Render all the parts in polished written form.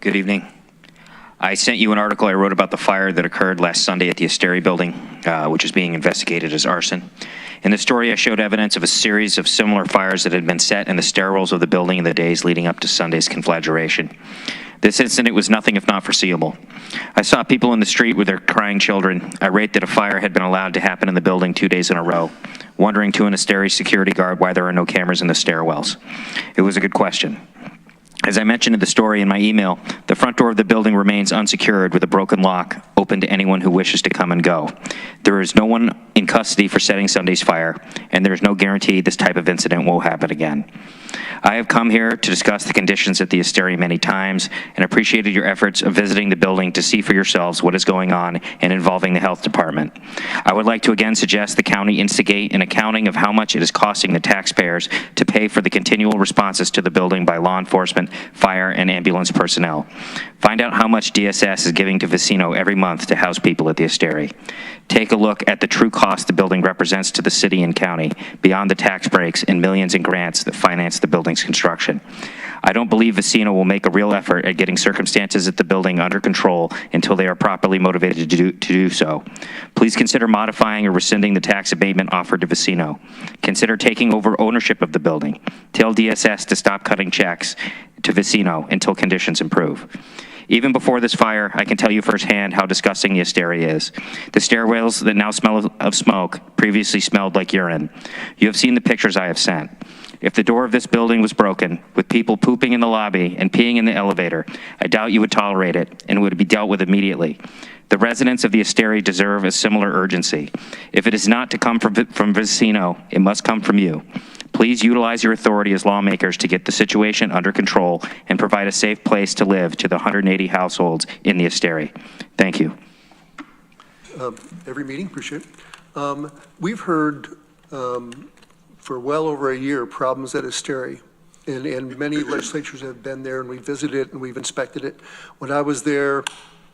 Good evening. I sent you an article I wrote about the fire that occurred last Sunday at the Asteri building, which is being investigated as arson. In the story, I showed evidence of a series of similar fires that had been set in the stairwells of the building in the days leading up to Sunday's conflagration. This incident was nothing if not foreseeable. I saw people in the street with their crying children, irate that a fire had been allowed to happen in the building 2 days in a row, wondering to an Asteri security guard why there are no cameras in the stairwells. It was a good question. As I mentioned in the story in my email, the front door of the building remains unsecured with a broken lock, open to anyone who wishes to come and go. There is no one in custody for setting Sunday's fire, and there is no guarantee this type of incident will happen again. I have come here to discuss the conditions at the Asteri many times and appreciated your efforts of visiting the building to see for yourselves what is going on and involving the health department. I would like to again suggest the county instigate an accounting of how much it is costing the taxpayers to pay for the continual responses to the building by law enforcement, fire, and ambulance personnel. Find out how much DSS is giving to Vecino every month to house people at the Asteri. Take a look at the true cost the building represents to the city and county, beyond the tax breaks and millions in grants that finance the building's construction. I don't believe Vecino will make a real effort at getting circumstances at the building under control until they are properly motivated to do so. Please consider modifying or rescinding the tax abatement offered to Vecino. Consider taking over ownership of the building. Tell DSS to stop cutting checks to Vecino until conditions improve. Even before this fire, I can tell you firsthand how disgusting the Asteri is. The stairwells that now smell of smoke previously smelled like urine. You have seen the pictures I have sent. If the door of this building was broken, with people pooping in the lobby and peeing in the elevator, I doubt you would tolerate it and would be dealt with immediately. The residents of the Asteri deserve a similar urgency. If it is not to come from Vecino, it must come from you. Please utilize your authority as lawmakers to get the situation under control and provide a safe place to live to the 180 households in the Asteri. Thank you. Every meeting, appreciate it. We've heard for well over a year problems at Asteri, and many legislatures have been there, and we visited it and we've inspected it. When I was there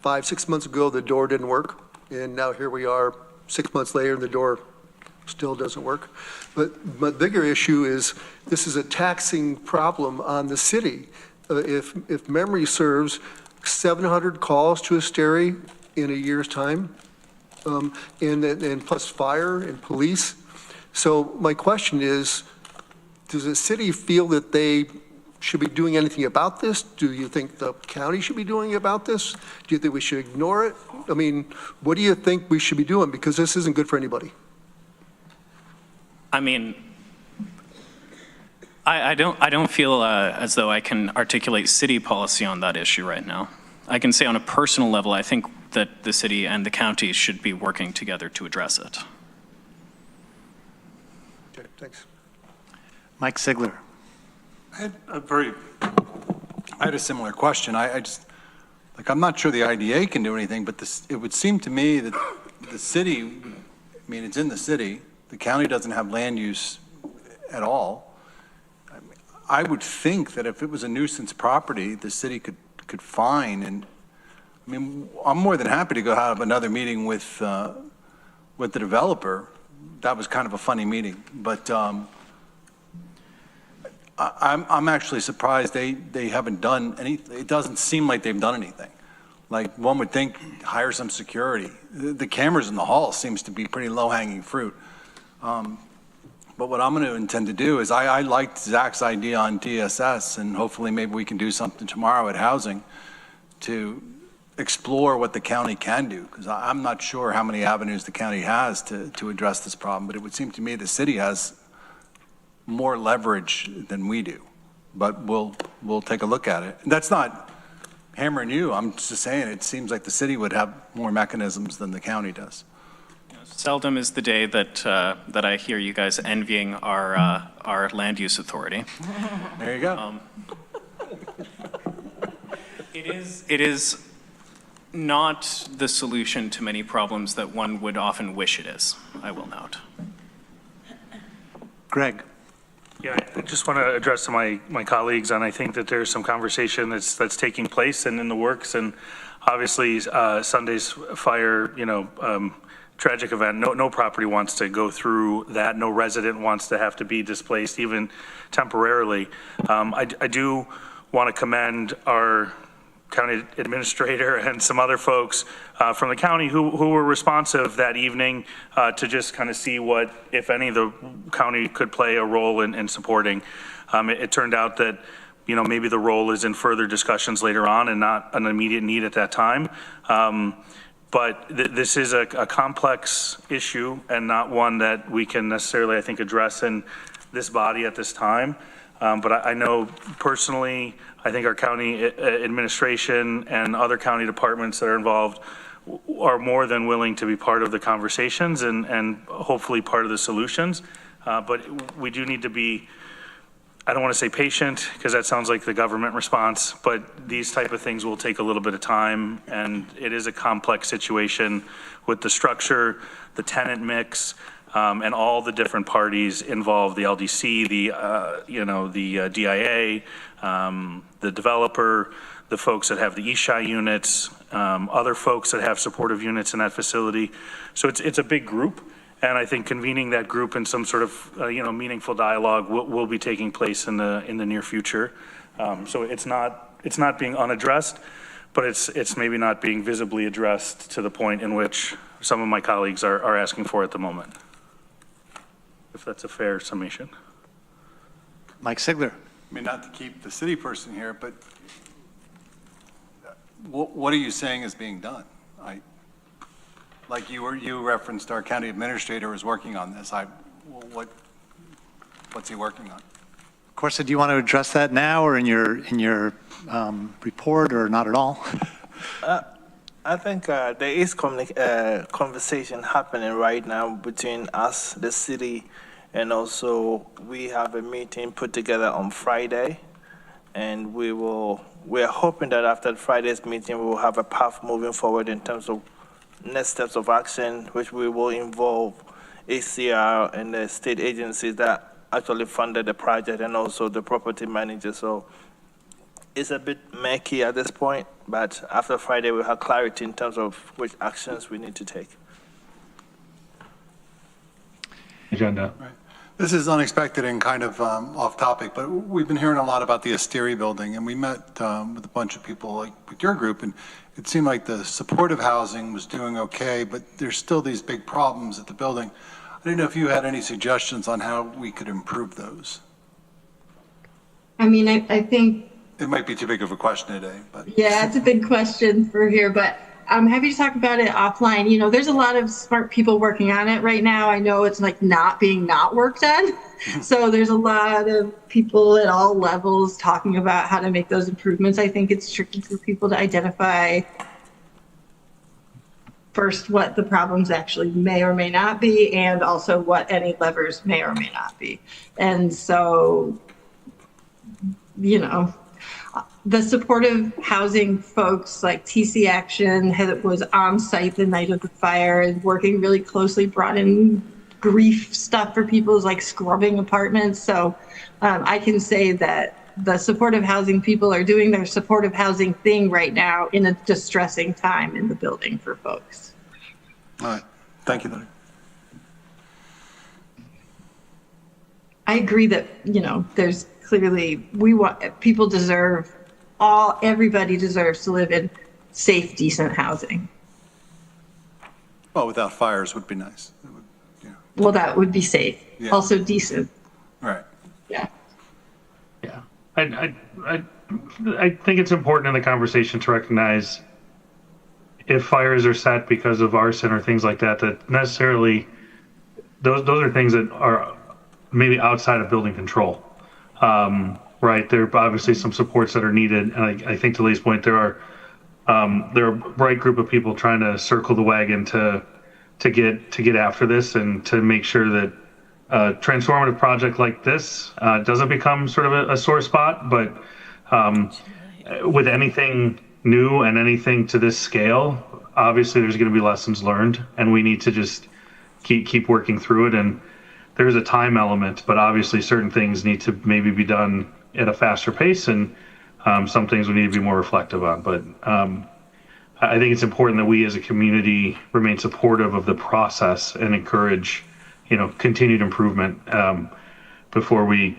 5-6 months ago, the door didn't work, and now here we are 6 months later and the door still doesn't work. But my bigger issue is this is a taxing problem on the city. If memory serves, 700 calls to Asteri in a year's time, and plus fire and police. So my question is, does the city feel that they should be doing anything about this? Do you think the county should be doing about this? Do you think we should ignore it? I mean, what do you think we should be doing? Because this isn't good for anybody. I mean, I don't feel as though I can articulate city policy on that issue right now. I can say on a personal level, I think that the city and the county should be working together to address it. Okay, thanks. Mike Sigler. I had a similar question. I'm not sure the IDA can do anything, but it would seem to me that the city, I mean, it's in the city. The county doesn't have land use at all. I would think that if it was a nuisance property, the city could fine. And I mean, I'm more than happy to go have another meeting with the developer. That was kind of a funny meeting, but I'm actually surprised they haven't done anything. It doesn't seem like they've done anything. Like one would think, hire some security. The cameras in the hall seems to be pretty low-hanging fruit. But what I'm going to intend to do is I liked Zach's idea on DSS, and hopefully maybe we can do something tomorrow at housing to explore what the county can do, because I'm not sure how many avenues the county has to address this problem, but it would seem to me the city has more leverage than we do. But we'll take a look at it. And that's not hammering you. I'm just saying it seems like the city would have more mechanisms than the county does. Seldom is the day that I hear you guys envying our land use authority. There you go. It is not the solution to many problems that one would often wish it is, I will note. Greg. Yeah, I just want to address to my colleagues, and I think that there's some conversation that's taking place and in the works, and obviously Sunday's fire, tragic event. No property wants to go through that. No resident wants to have to be displaced, even temporarily. I do want to commend our county administrator and some other folks from the county who were responsive that evening to just kind of see what, if any, the county could play a role in supporting. It turned out that, you know, maybe the role is in further discussions later on and not an immediate need at that time. But this is a complex issue and not one that we can necessarily, I think, address in this body at this time. But I know personally, I think our county administration and other county departments that are involved are more than willing to be part of the conversations and hopefully part of the solutions. But we do need to be, I don't want to say patient, because that sounds like the government response, but these type of things will take a little bit of time, and it is a complex situation with the structure, the tenant mix, and all the different parties involved, the LDC, the DIA, the developer, the folks that have the eShy units, other folks that have supportive units in that facility. So it's a big group. And I think convening that group in some sort of meaningful dialogue will be taking place in the near future. So it's not being unaddressed, but it's maybe not being visibly addressed to the point in which some of my colleagues are asking for at the moment. If that's a fair summation. Mike Sigler. I mean, not to keep the city person here, but what are you saying is being done? Like you referenced our county administrator is working on this. What's he working on? Corsa, do you want to address that now or in your report, or not at all? I think there is conversation happening right now between us, the city, and also we have a meeting put together on Friday, and we're hoping that after Friday's meeting we will have a path moving forward in terms of next steps of action, which we will involve ACR and the state agencies that actually funded the project and also the property manager. So it's a bit murky at this point, but after Friday we'll have clarity in terms of which actions we need to take. Agenda. Right. This is unexpected and kind of off topic, but we've been hearing a lot about the Asteri building, and we met with a bunch of people like with your group, and it seemed like the supportive housing was doing okay, but there's still these big problems at the building. I didn't know if you had any suggestions on how we could improve those. I mean, I think it might be too big of a question today, but yeah, it's a big question for here, but I'm happy to talk about it offline. You know, there's a lot of smart people working on it right now. I know it's like not worked on. So there's a lot of people at all levels talking about how to make those improvements. I think it's tricky for people to identify first what the problems actually may or may not be, and also what any levers may or may not be. And so, you know, the supportive housing folks like TC Action was on site the night of the fire and working really closely, brought in grief stuff for people's like scrubbing apartments. So I can say that the supportive housing people are doing their supportive housing thing right now in a distressing time in the building for folks. all right. Thank you, Lily. I agree that, you know, there's clearly, everybody deserves to live in safe, decent housing. Well, without fires would be nice. It would, yeah. Well, that would be safe. Yeah. Also decent. Right. Yeah. Yeah. I think it's important in the conversation to recognize if fires are set because of arson or things like that, that necessarily those are things that are maybe outside of building control. Right, there are obviously some supports that are needed, and I think to Lee's point, there are a right group of people trying to circle the wagon to get after this and to make sure that a transformative project like this doesn't become sort of a sore spot. But with anything new and anything to this scale, obviously there's going to be lessons learned, and we need to just keep working through it. And there's a time element, but obviously certain things need to maybe be done at a faster pace, and some things we need to be more reflective on. But I think it's important that we as a community remain supportive of the process and encourage, continued improvement before we,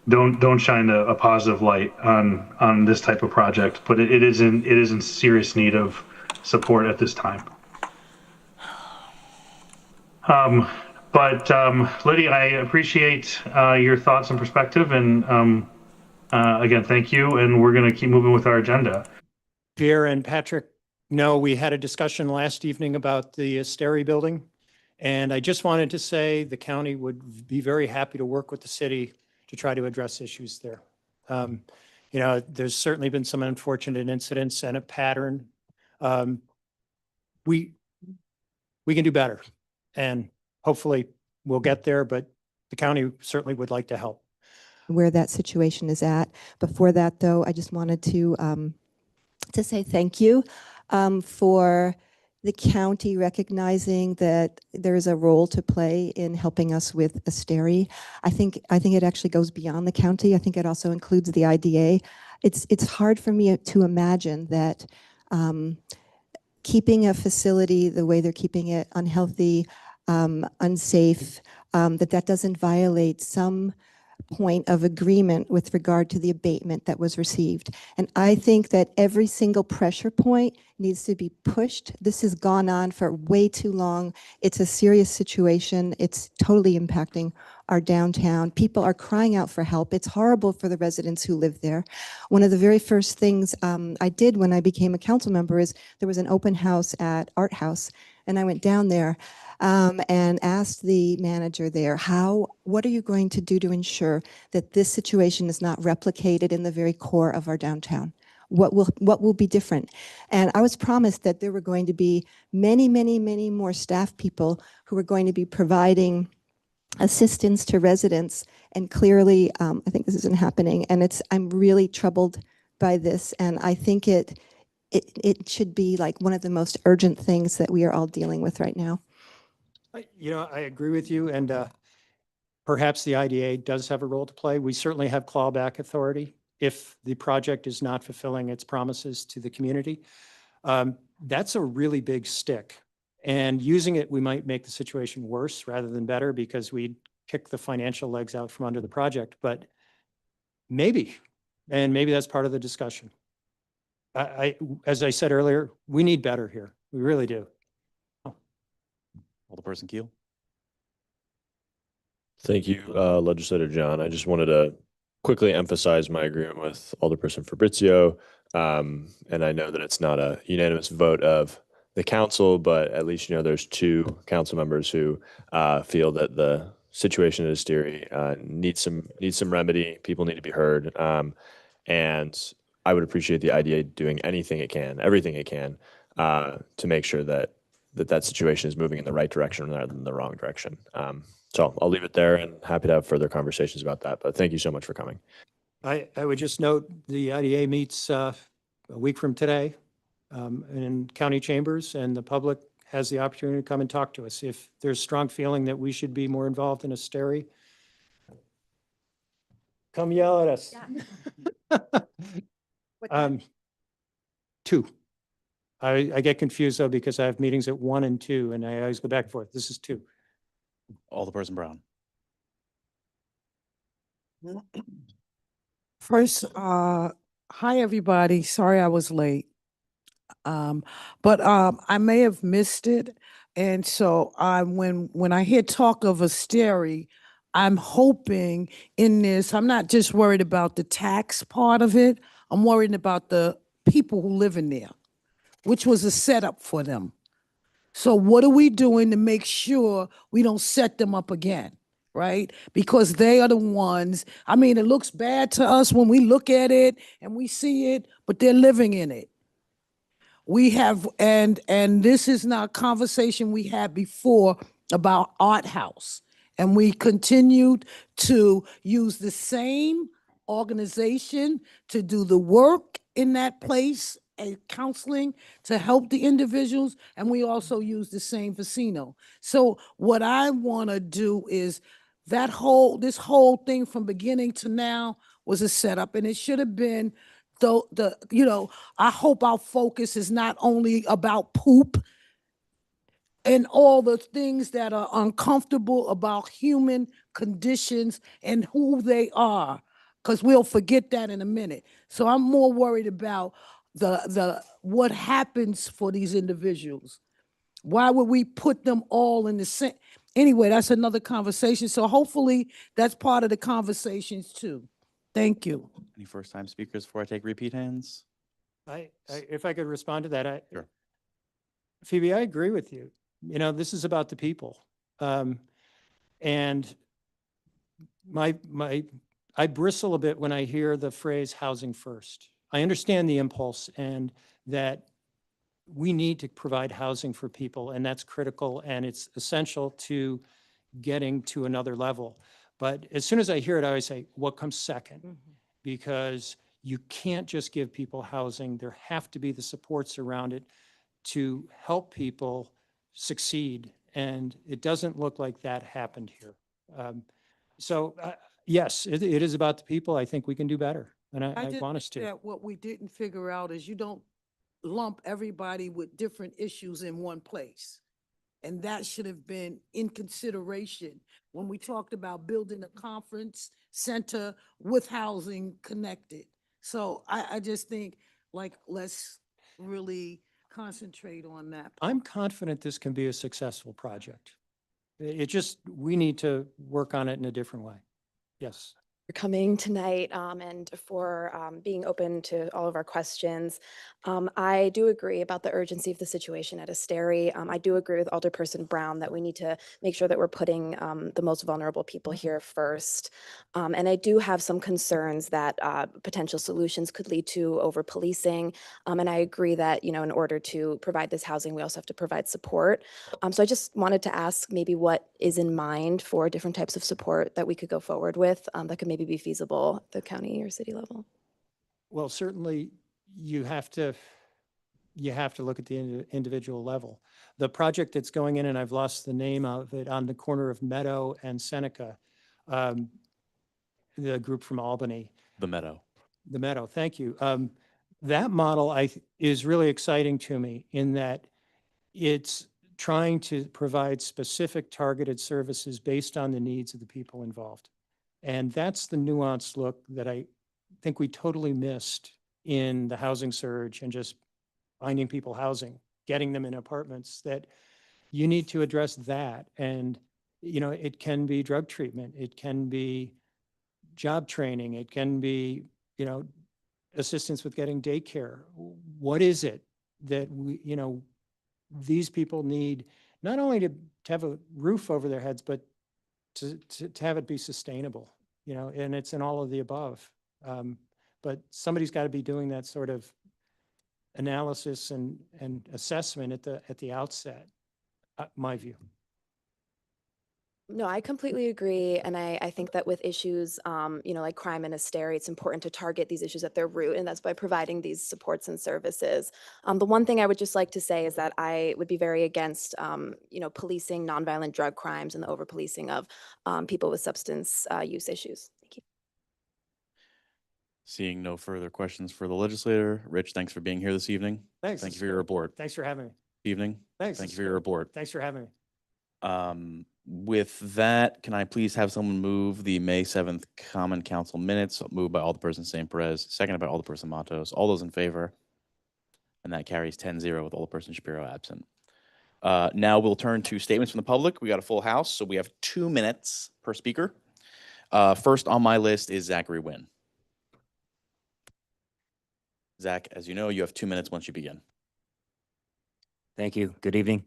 don't shine a positive light on this type of project. But it is in serious need of support at this time. But Lydia, I appreciate your thoughts and perspective, and again, thank you. And we're going to keep moving with our agenda. Pierre and Patrick, no, we had a discussion last evening about the Asteri building. And I just wanted to say the county would be very happy to work with the city to try to address issues there. You know, there's certainly been some unfortunate incidents and a pattern. We can do better, and hopefully we'll get there, but the county certainly would like to help. Where that situation is at. Before that, though, I just wanted to say thank you for the county recognizing that there is a role to play in helping us with Asteri. I think it actually goes beyond the county. I think it also includes the IDA. It's hard for me to imagine that keeping a facility the way they're keeping it, unhealthy, unsafe, that doesn't violate some point of agreement with regard to the abatement that was received. And I think that every single pressure point needs to be pushed. This has gone on for way too long. It's a serious situation. It's totally impacting our downtown. People are crying out for help. It's horrible for the residents who live there. One of the very first things I did when I became a council member is there was an open house at Art House, and I went down there and asked the manager there, what are you going to do to ensure that this situation is not replicated in the very core of our downtown? What will be different? And I was promised that there were going to be many, many, many more staff people who were going to be providing assistance to residents. And clearly, I think this isn't happening. And I'm really troubled by this. And I think it should be like one of the most urgent things that we are all dealing with right now. You know, I agree with you, and perhaps the IDA does have a role to play. We certainly have clawback authority if the project is not fulfilling its promises to the community. That's a really big stick, and using it, we might make the situation worse rather than better because we'd kick the financial legs out from under the project, but maybe that's part of the discussion. As I said earlier, we need better here. We really do. Alderperson Keel. Thank you, Legislator John. I just wanted to quickly emphasize my agreement with Alderperson Fabrizio. And I know that it's not a unanimous vote of the council, but at least, there's two council members who feel that the situation at Asteri needs some remedy. People need to be heard. And I would appreciate the IDA doing everything it can, to make sure that situation is moving in the right direction rather than the wrong direction. So I'll leave it there and happy to have further conversations about that. But thank you so much for coming. I would just note the IDA meets a week from today in county chambers, and the public has the opportunity to come and talk to us. If there's strong feeling that we should be more involved in Asteri, come yell at us. Yeah. 2. I get confused though because I have meetings at 1 and 2, and I always go back and forth. This is 2. Alderperson Brown. First, hi everybody. Sorry I was late. But I may have missed it. And so when I hear talk of Asteri, I'm hoping in this, I'm not just worried about the tax part of it. I'm worried about the people who live in there, which was a setup for them. So what are we doing to make sure we don't set them up again, right? Because they are the ones, it looks bad to us when we look at it and we see it, but they're living in it. We have, and this is not a conversation we had before about Art House. And we continued to use the same organization to do the work in that place and counseling to help the individuals, and we also use the same casino. So what I want to do is this whole thing from beginning to now was a setup, and it should have been I hope our focus is not only about poop and all the things that are uncomfortable about human conditions and who they are. because we'll forget that in a minute. So I'm more worried about what happens for these individuals. Why would we put them all in the same? Anyway, that's another conversation. So hopefully that's part of the conversations too. Thank you. Any first-time speakers before I take repeat hands? If I could respond to that, Sure. Phoebe, I agree with you. You know, this is about the people. And I bristle a bit when I hear the phrase housing first. I understand the impulse and that we need to provide housing for people, and that's critical and it's essential to getting to another level. But as soon as I hear it, I always say, what comes second? Mm-hmm. Because you can't just give people housing. There have to be the supports around it to help people succeed. And it doesn't look like that happened here. Yes, it is about the people. I think we can do better. And I want us to. That what we didn't figure out is you don't lump everybody with different issues in one place. And that should have been in consideration when we talked about building a conference center with housing connected. So I just think, like, let's really concentrate on that. I'm confident this can be a successful project. We need to work on it in a different way. Yes. For coming tonight and for being open to all of our questions. I do agree about the urgency of the situation at Asteri. I do agree with Alderperson Brown that we need to make sure that we're putting the most vulnerable people here first. And I do have some concerns that potential solutions could lead to over-policing. And I agree that, you know, in order to provide this housing, we also have to provide support. So I just wanted to ask maybe what is in mind for different types of support that we could go forward with that could maybe be feasible at the county or city level. Well, certainly you have to look at the individual level. The project that's going in, and I've lost the name of it, on the corner of Meadow and Seneca, the group from Albany. The Meadow, thank you. That model is really exciting to me in that it's trying to provide specific targeted services based on the needs of the people involved. And that's the nuanced look that I think we totally missed in the housing surge and just finding people housing, getting them in apartments, that you need to address that. And, you know, it can be drug treatment, it can be job training, it can be, you know, assistance with getting daycare. What is it that these people need, not only to have a roof over their heads, but to have it be sustainable, you know, and it's in all of the above. But somebody's got to be doing that sort of analysis and assessment at the outset, my view. No, I completely agree. And I think that with issues, like crime and Asteri, it's important to target these issues at their root. And that's by providing these supports and services. The one thing I would just like to say is that I would be very against, policing nonviolent drug crimes and the over-policing of people with substance use issues. Thank you. Seeing no further questions for the legislator. Rich, thanks for being here this evening. Thanks. Thank you for your report. Thanks for having me. Evening. Thanks. Thank you for your report. Thanks for having me. With that, can I please have someone move the May 7th Common Council minutes, moved by Alderperson St. Perez, seconded by Alderperson Matos. All those in favor? And that carries 10-0 with Alderperson Shapiro absent. Now we'll turn to statements from the public. We got a full house, so we have 2 minutes per speaker. First on my list is Zachary Wynn. Zach, as you know, you have 2 minutes once you begin. Thank you. Good evening.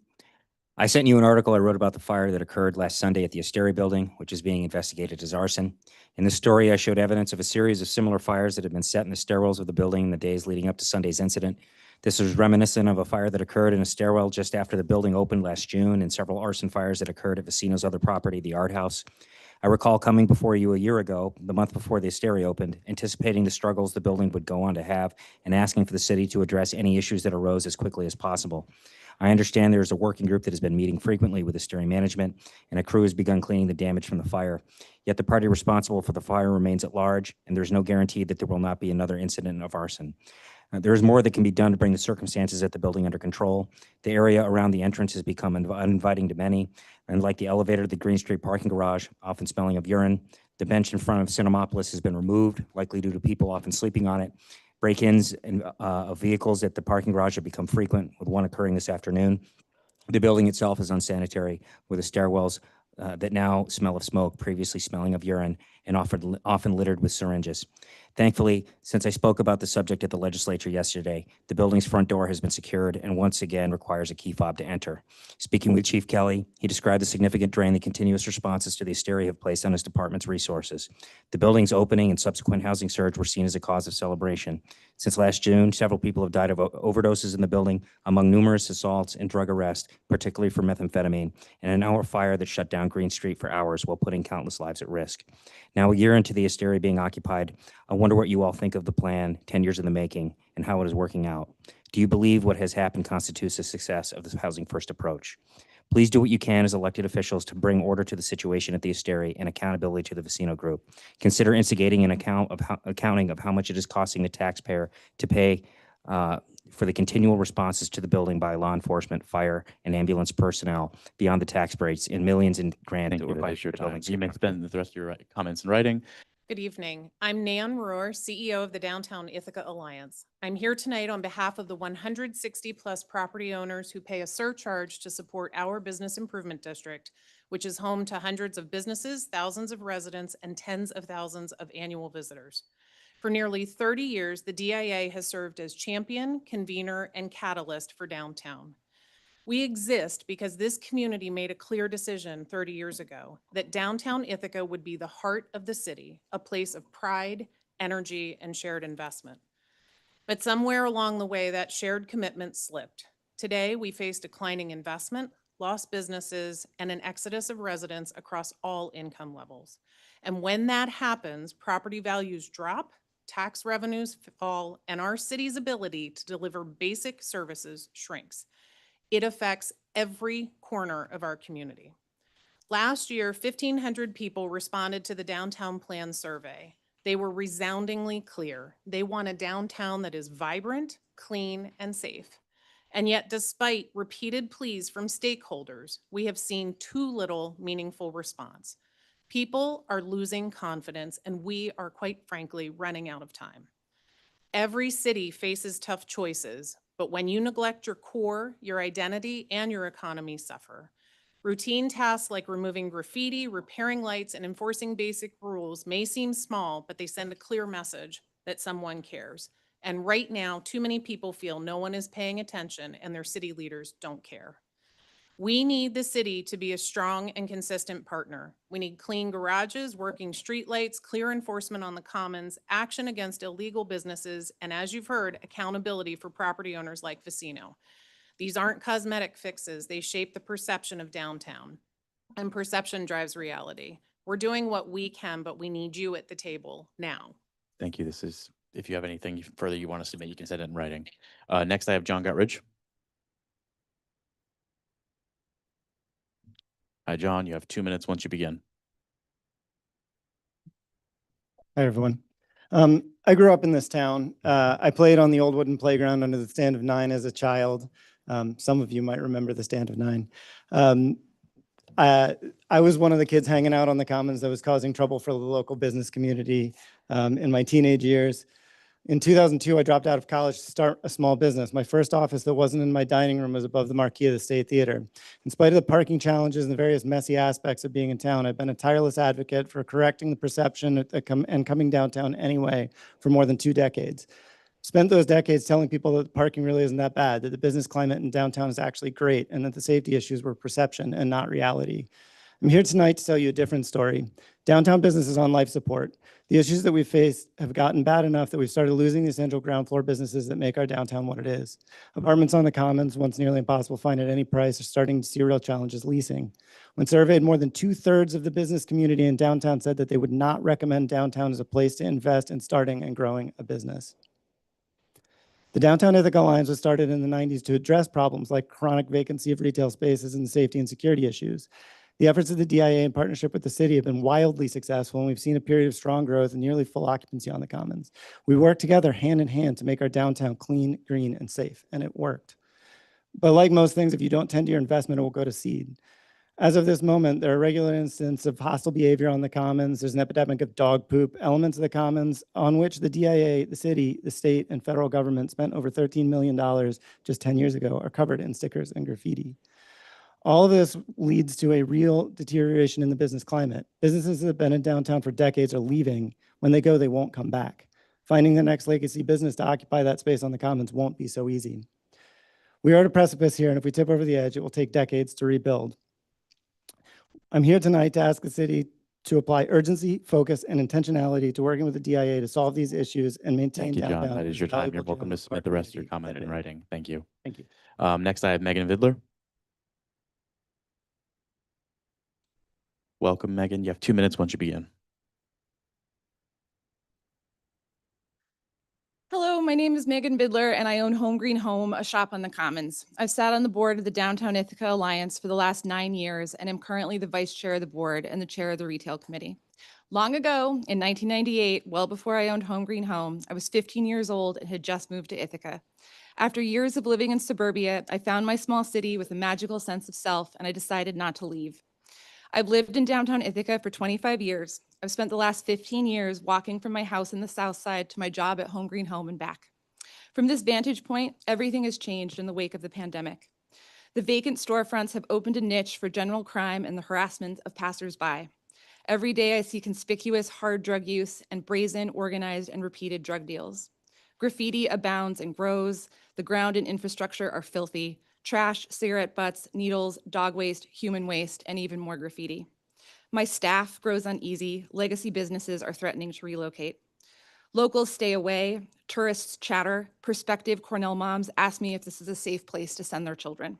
I sent you an article I wrote about the fire that occurred last Sunday at the Asteri building, which is being investigated as arson. In this story, I showed evidence of a series of similar fires that had been set in the stairwells of the building in the days leading up to Sunday's incident. This was reminiscent of a fire that occurred in a stairwell just after the building opened last June and several arson fires that occurred at Vecino's other property, the Art House. I recall coming before you a year ago, the month before the Asteri opened, anticipating the struggles the building would go on to have and asking for the city to address any issues that arose as quickly as possible. I understand there is a working group that has been meeting frequently with Asteri management, and a crew has begun cleaning the damage from the fire. Yet the party responsible for the fire remains at large, and there's no guarantee that there will not be another incident of arson. There is more that can be done to bring the circumstances at the building under control. The area around the entrance has become uninviting to many, and like the elevator, the Green Street parking garage, often smelling of urine. The bench in front of Cinemopolis has been removed, likely due to people often sleeping on it. Break-ins of vehicles at the parking garage have become frequent, with one occurring this afternoon. The building itself is unsanitary, with the stairwells that now smell of smoke, previously smelling of urine, and often littered with syringes. Thankfully, since I spoke about the subject at the legislature yesterday, the building's front door has been secured and once again requires a key fob to enter. Speaking with Chief Kelly, he described the significant drain the continuous responses to the Asteri have placed on his department's resources. The building's opening and subsequent housing surge were seen as a cause of celebration. Since last June, several people have died of overdoses in the building, among numerous assaults and drug arrests, particularly for methamphetamine, and an hour fire that shut down Green Street for hours while putting countless lives at risk. Now, a year into the Asteri being occupied, I wonder what you all think of the plan 10 years in the making and how it is working out. Do you believe what has happened constitutes a success of this housing first approach? Please do what you can as elected officials to bring order to the situation at the Asteri and accountability to the Vecino Group. Consider instigating an accounting of how much it is costing the taxpayer to pay for the continual responses to the building by law enforcement, fire, and ambulance personnel beyond the tax breaks in millions in grant. Thank you, Vice Chair Tompkins. You may spend the rest of your comments in writing. Good evening. I'm Nan Rohr, CEO of the Downtown Ithaca Alliance. I'm here tonight on behalf of the 160-plus property owners who pay a surcharge to support our business improvement district, which is home to hundreds of businesses, thousands of residents, and tens of thousands of annual visitors. For nearly 30 years, the DIA has served as champion, convener, and catalyst for downtown. We exist because this community made a clear decision 30 years ago that downtown Ithaca would be the heart of the city, a place of pride, energy, and shared investment. But somewhere along the way, that shared commitment slipped. Today, we face declining investment, lost businesses, and an exodus of residents across all income levels. And when that happens, property values drop, tax revenues fall, and our city's ability to deliver basic services shrinks. It affects every corner of our community. Last year, 1,500 people responded to the Downtown Plan survey. They were resoundingly clear. They want a downtown that is vibrant, clean, and safe. And yet, despite repeated pleas from stakeholders, we have seen too little meaningful response. People are losing confidence, and we are, quite frankly, running out of time. Every city faces tough choices, but when you neglect your core, your identity, and your economy suffer. Routine tasks like removing graffiti, repairing lights, and enforcing basic rules may seem small, but they send a clear message that someone cares. And right now, too many people feel no one is paying attention and their city leaders don't care. We need the city to be a strong and consistent partner. We need clean garages, working streetlights, clear enforcement on the commons, action against illegal businesses, and as you've heard, accountability for property owners like Vecino. These aren't cosmetic fixes. They shape the perception of downtown, and perception drives reality. We're doing what we can, but we need you at the table now. Thank you. This is, if you have anything further you want to submit, you can send it in writing. Next, I have John Guttridge. Hi, John, you have 2 minutes once you begin. Hi, everyone. I grew up in this town. I played on the old wooden playground under the Stand of Nine as a child. Some of you might remember the Stand of Nine. I was one of the kids hanging out on the commons that was causing trouble for the local business community in my teenage years. In 2002, I dropped out of college to start a small business. My first office that wasn't in my dining room was above the marquee of the State Theater. In spite of the parking challenges and the various messy aspects of being in town, I've been a tireless advocate for correcting the perception and coming downtown anyway for more than 2 decades. Spent those decades telling people that the parking really isn't that bad, that the business climate in downtown is actually great, and that the safety issues were perception and not reality. I'm here tonight to tell you a different story. Downtown business is on life support. The issues that we face have gotten bad enough that we've started losing the essential ground floor businesses that make our downtown what it is. Apartments on the commons, once nearly impossible to find at any price, are starting to see real challenges leasing. When surveyed, more than 2/3 of the business community in downtown said that they would not recommend downtown as a place to invest in starting and growing a business. The Downtown Ithaca Alliance was started in the 90s to address problems like chronic vacancy of retail spaces and safety and security issues. The efforts of the DIA in partnership with the city have been wildly successful, and we've seen a period of strong growth and nearly full occupancy on the commons. We worked together hand in hand to make our downtown clean, green, and safe, and it worked. But like most things, if you don't tend to your investment, it will go to seed. As of this moment, there are regular instances of hostile behavior on the commons. There's an epidemic of dog poop, elements of the commons on which the DIA, the city, the state, and federal government spent over $13 million just 10 years ago are covered in stickers and graffiti. All of this leads to a real deterioration in the business climate. Businesses that have been in downtown for decades are leaving. When they go, they won't come back. Finding the next legacy business to occupy that space on the commons won't be so easy. We are at a precipice here, and if we tip over the edge, it will take decades to rebuild. I'm here tonight to ask the city to apply urgency, focus, and intentionality to working with the DIA to solve these issues and maintain Thank you, John. downtown. That is your time. You're valuable welcome to general submit the rest of your community comment that in it is. writing. Thank you. Thank you. Next, I have Megan Vidler. Welcome, Megan. You have 2 minutes once you begin. Hello, my name is Megan Bidler, and I own Home Green Home, a shop on the Commons. I've sat on the board of the Downtown Ithaca Alliance for the last 9 years, and am currently the vice chair of the board and the chair of the retail committee. Long ago, in 1998, well before I owned Home Green Home, I was 15 years old and had just moved to Ithaca. After years of living in suburbia, I found my small city with a magical sense of self, and I decided not to leave. I've lived in downtown Ithaca for 25 years. I've spent the last 15 years walking from my house in the South Side to my job at Home Green Home and back. From this vantage point, everything has changed in the wake of the pandemic. The vacant storefronts have opened a niche for general crime and the harassment of passersby. Every day I see conspicuous hard drug use and brazen, organized, and repeated drug deals. Graffiti abounds and grows. The ground and infrastructure are filthy. Trash, cigarette butts, needles, dog waste, human waste, and even more graffiti. My staff grows uneasy. Legacy businesses are threatening to relocate. Locals stay away. Tourists chatter. Prospective Cornell moms ask me if this is a safe place to send their children.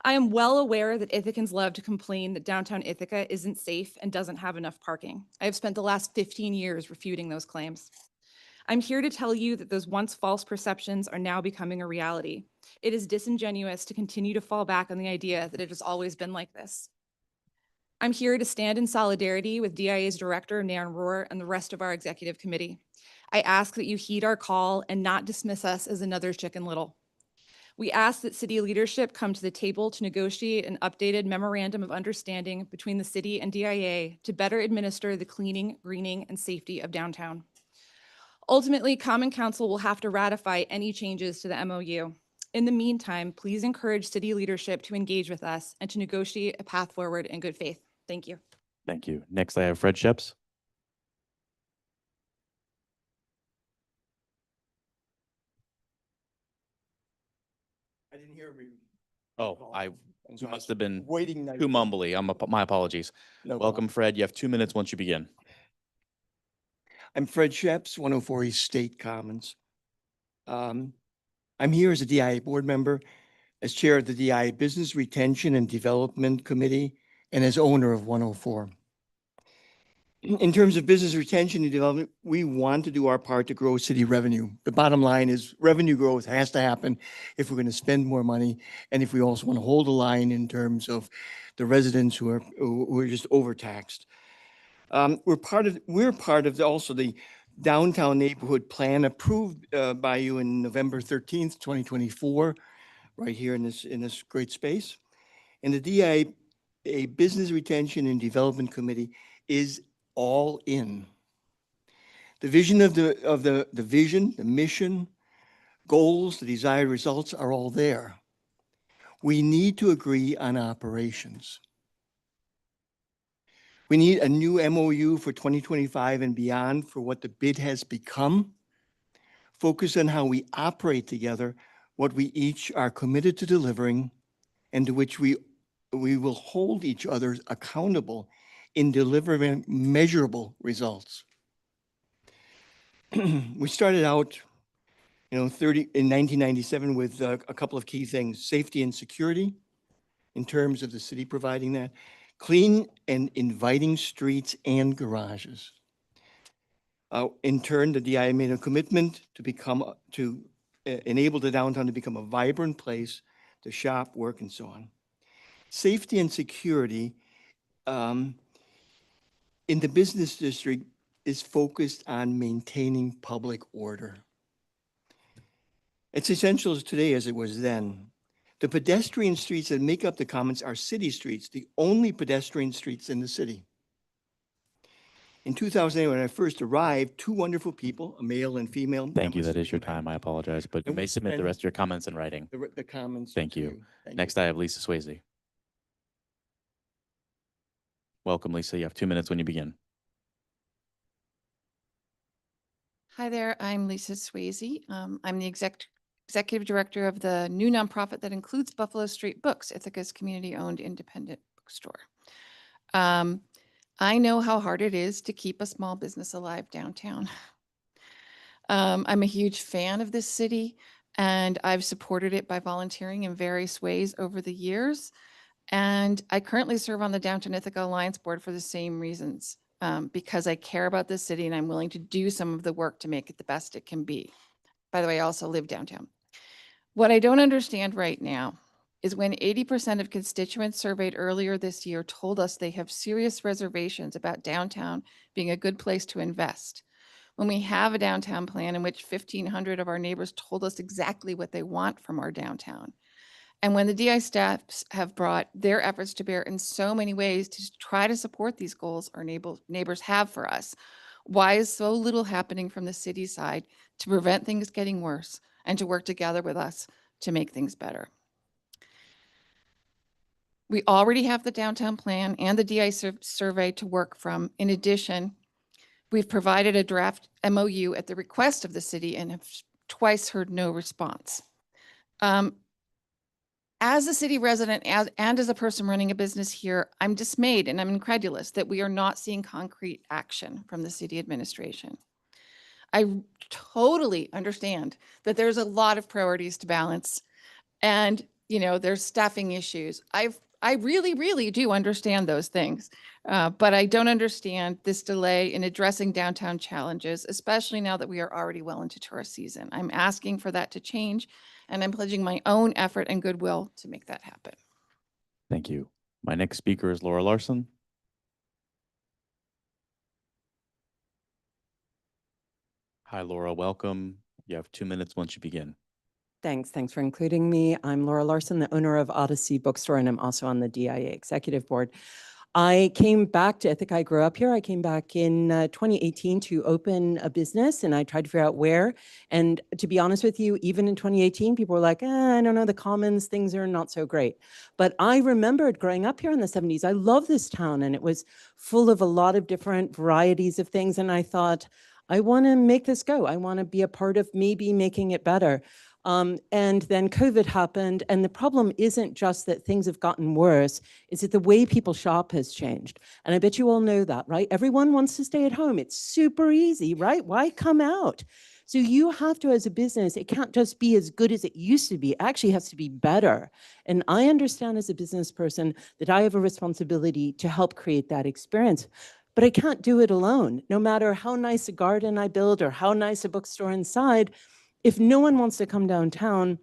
I am well aware that Ithacans love to complain that downtown Ithaca isn't safe and doesn't have enough parking. I have spent the last 15 years refuting those claims. I'm here to tell you that those once false perceptions are now becoming a reality. It is disingenuous to continue to fall back on the idea that it has always been like this. I'm here to stand in solidarity with DIA's director, Nan Rohr, and the rest of our executive committee. I ask that you heed our call and not dismiss us as another Chicken Little. We ask that city leadership come to the table to negotiate an updated memorandum of understanding between the city and DIA to better administer the cleaning, greening, and safety of downtown. Ultimately, Common Council will have to ratify any changes to the MOU. In the meantime, please encourage city leadership to engage with us and to negotiate a path forward in good faith. Thank you. Thank you. Next, I have Fred Sheps. I didn't hear me. Oh, I must have been waiting. too mumbly. My apologies. No Welcome, Fred. You have 2 minutes once you begin. I'm Fred Sheps, 104 East State Commons. I'm here as a DIA board member, as chair of the DIA Business Retention and Development Committee, and as owner of 104. In terms of business retention and development, we want to do our part to grow city revenue. The bottom line is revenue growth has to happen if we're going to spend more money, and if we also want to hold the line in terms of the residents who are just overtaxed. We're part of also the downtown neighborhood plan approved by you in November 13th, 2024, right here in this great space. And the DIA, a Business Retention and Development Committee, is all in. The vision of the vision, the mission, goals, the desired results are all there. We need to agree on operations. We need a new MOU for 2025 and beyond for what the bid has become. Focus on how we operate together, what we each are committed to delivering, and to which we will hold each other accountable in delivering measurable results. We started out, in 1997 with a couple of key things: safety and security, in terms of the city providing that, clean and inviting streets and garages. In turn, the DIA made a commitment to enable the downtown to become a vibrant place to shop, work, and so on. Safety and security um, in the business district is focused on maintaining public order. It's essential today as it was then. The pedestrian streets that make up the commons are city streets, the only pedestrian streets in the city. In 2008, when I first arrived, two wonderful people, a male and female. Thank you. must That have is your been my- time. I apologize, but you And may we submit the spent rest of your comments in writing. The comments. Thank to you. Thank Next, I have Lisa Swayze. Welcome, Lisa. You have 2 minutes when you begin. Hi there, I'm Lisa Swayze. I'm the executive director of the new nonprofit that includes Buffalo Street Books, Ithaca's community-owned independent bookstore. I know how hard it is to keep a small business alive downtown. I'm a huge fan of this city, and I've supported it by volunteering in various ways over the years. And I currently serve on the Downtown Ithaca Alliance Board for the same reasons, because I care about this city and I'm willing to do some of the work to make it the best it can be. By the way, I also live downtown. What I don't understand right now is when 80% of constituents surveyed earlier this year told us they have serious reservations about downtown being a good place to invest. When we have a downtown plan in which 1,500 of our neighbors told us exactly what they want from our downtown. And when the DI staffs have brought their efforts to bear in so many ways to try to support these goals our neighbors have for us, why is so little happening from the city side to prevent things getting worse and to work together with us to make things better? We already have the downtown plan and the DI survey to work from. In addition, we've provided a draft MOU at the request of the city and have twice heard no response. As a city resident and as a person running a business here, I'm dismayed and I'm incredulous that we are not seeing concrete action from the city administration. I totally understand that there's a lot of priorities to balance and, there's staffing issues. I really, really do understand those things, but I don't understand this delay in addressing downtown challenges, especially now that we are already well into tourist season. I'm asking for that to change, and I'm pledging my own effort and goodwill to make that happen. Thank you. My next speaker is Laura Larson. Hi, Laura. Welcome. You have 2 minutes once you begin. Thanks for including me. I'm Laura Larson, the owner of Odyssey Bookstore, and I'm also on the DIA Executive Board. I came back to Ithaca. I grew up here. I came back in 2018 to open a business, and I tried to figure out where. And to be honest with you, even in 2018, people were like, I don't know, the commons, things are not so great. But I remembered growing up here in the 70s, I love this town, and it was full of a lot of different varieties of things. And I thought, I want to make this go. I want to be a part of maybe making it better. And then COVID happened, and the problem isn't just that things have gotten worse, it's that the way people shop has changed. And I bet you all know that, right? Everyone wants to stay at home. It's super easy, right? Why come out? So you have to, as a business, it can't just be as good as it used to be. It actually has to be better. And I understand as a business person that I have a responsibility to help create that experience. But I can't do it alone. No matter how nice a garden I build or how nice a bookstore inside, if no one wants to come downtown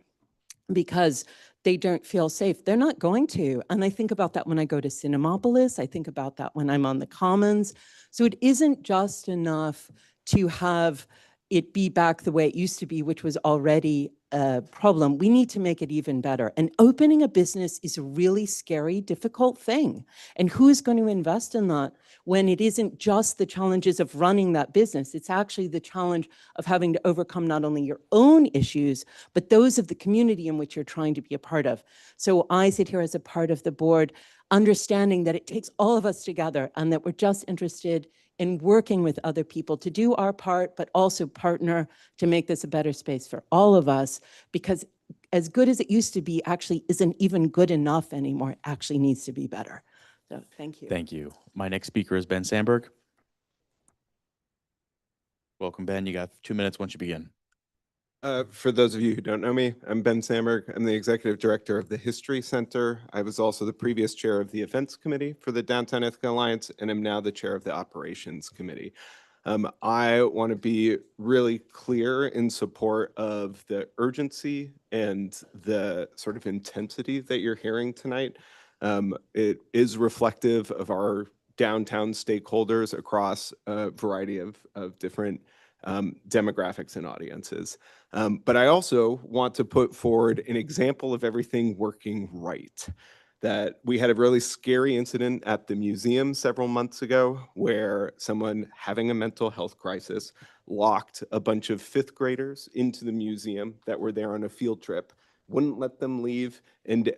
because they don't feel safe, they're not going to. And I think about that when I go to Cinemapolis. I think about that when I'm on the Commons. So it isn't just enough to have it be back the way it used to be, which was already a problem. We need to make it even better. And opening a business is a really scary, difficult thing. And who is going to invest in that when it isn't just the challenges of running that business? It's actually the challenge of having to overcome not only your own issues, but those of the community in which you're trying to be a part of. So I sit here as a part of the board, understanding that it takes all of us together and that we're just interested in working with other people to do our part, but also partner to make this a better space for all of us, because as good as it used to be actually isn't even good enough anymore. It actually needs to be better. So thank you. Thank you. My next speaker is Ben Sandberg. Welcome, Ben. You got 2 minutes once you begin. For those of you who don't know me, I'm Ben Sandberg. I'm the executive director of the History Center. I was also the previous chair of the events committee for the Downtown Ithaca Alliance, and I'm now the chair of the operations committee. I want to be really clear in support of the urgency and the sort of intensity that you're hearing tonight. It is reflective of our downtown stakeholders across a variety of different demographics and audiences. But I also want to put forward an example of everything working right. That we had a really scary incident at the museum several months ago where someone having a mental health crisis locked a bunch of 5th graders into the museum that were there on a field trip, wouldn't let them leave, and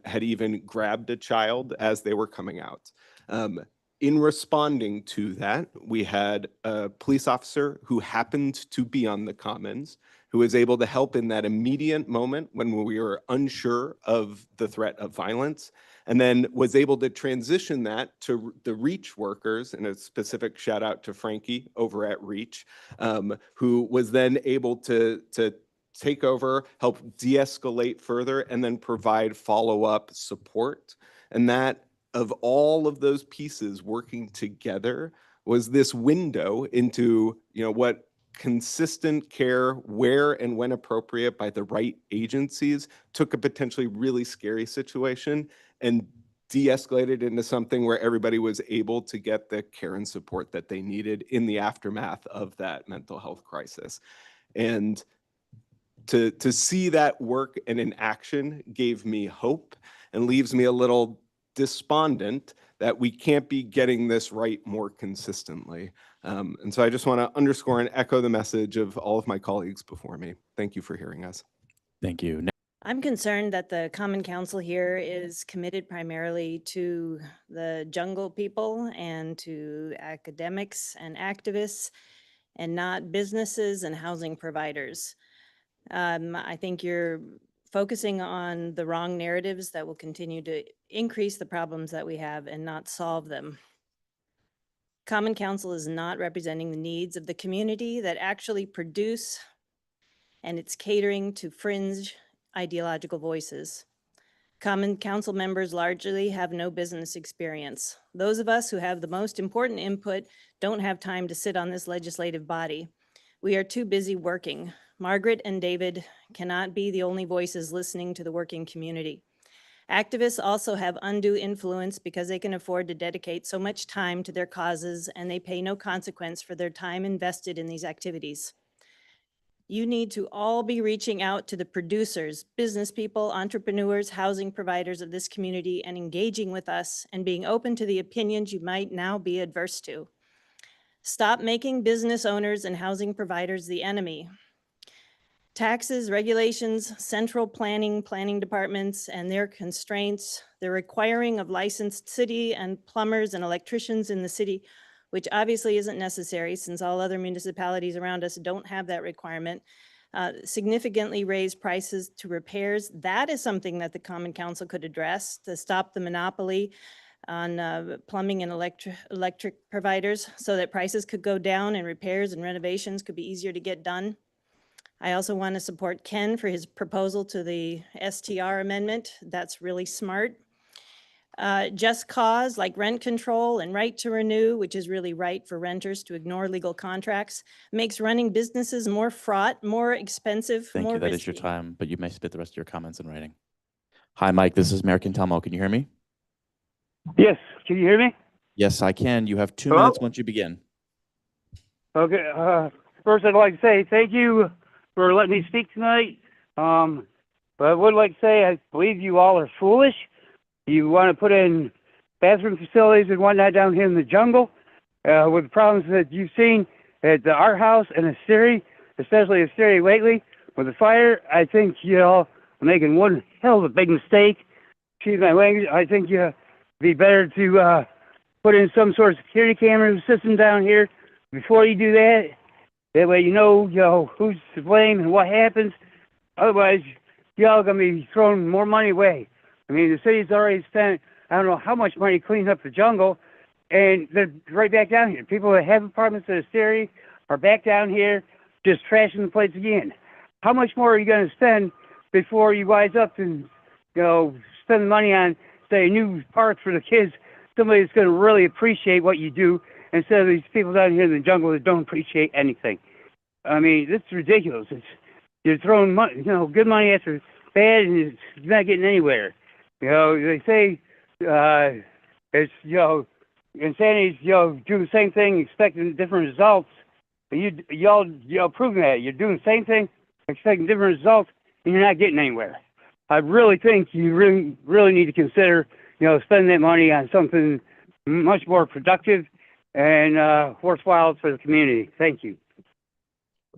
had even grabbed a child as they were coming out. In responding to that, we had a police officer who happened to be on the Commons, who was able to help in that immediate moment when we were unsure of the threat of violence, and then was able to transition that to the Reach workers, and a specific shout out to Frankie over at Reach, who was then able to take over, help de-escalate further, and then provide follow-up support. And that, of all of those pieces working together, was this window into, what consistent care, where and when appropriate by the right agencies, took a potentially really scary situation and de-escalated into something where everybody was able to get the care and support that they needed in the aftermath of that mental health crisis. And to see that work and in action gave me hope and leaves me a little despondent that we can't be getting this right more consistently. And so I just want to underscore and echo the message of all of my colleagues before me. Thank you for hearing us. Thank you. I'm concerned that the Common Council here is committed primarily to the jungle people and to academics and activists and not businesses and housing providers. I think you're focusing on the wrong narratives that will continue to increase the problems that we have and not solve them. Common Council is not representing the needs of the community that actually produce, and it's catering to fringe ideological voices. Common Council members largely have no business experience. Those of us who have the most important input don't have time to sit on this legislative body. We are too busy working. Margaret and David cannot be the only voices listening to the working community. Activists also have undue influence because they can afford to dedicate so much time to their causes, and they pay no consequence for their time invested in these activities. You need to all be reaching out to the producers, business people, entrepreneurs, housing providers of this community, and engaging with us and being open to the opinions you might now be adverse to. Stop making business owners and housing providers the enemy. Taxes, regulations, central planning departments, and their constraints, the requiring of licensed city and plumbers and electricians in the city, which obviously isn't necessary since all other municipalities around us don't have that requirement, significantly raise prices to repairs. That is something that the Common Council could address to stop the monopoly on plumbing and electric providers so that prices could go down and repairs and renovations could be easier to get done. I also want to support Ken for his proposal to the STR amendment. That's really smart. Just cause like rent control and right to renew, which is really right for renters to ignore legal contracts, makes running businesses more fraught, more expensive, Thank more you. That risky. is your time, but you may submit the rest of your comments in writing. Hi, Mike. This is Mayor Quintalmo. Can you hear me? Yes. Can you hear me? Yes, I can. You have 2 Hello? minutes once you begin. Okay. First, I'd like to say thank you for letting me speak tonight. But I would like to say I believe you all are foolish. You want to put in bathroom facilities and whatnot down here in the jungle with the problems that you've seen at our house and Asteri, especially Asteri lately with the fire. I think you all are making one hell of a big mistake. Excuse my language. I think it'd be better to put in some sort of security camera system down here before you do that. That way you know who's to blame and what happens. Otherwise, y'all are going to be throwing more money away. I mean, the city's already spent, I don't know how much money cleaning up the jungle, and they're right back down here. People that have apartments at Asteri are back down here just trashing the place again. How much more are you going to spend before you wise up and, spend money on, say, a new park for the kids, somebody that's going to really appreciate what you do, instead of these people down here in the jungle that don't appreciate anything? I mean, it's ridiculous. You're throwing money, good money after bad, and it's not getting anywhere. They say it's, insanity is, do the same thing, expecting different results. But y'all proving that. You're doing the same thing, expecting different results, and you're not getting anywhere. I really think you really need to consider, spending that money on something much more productive and worthwhile for the community. Thank you.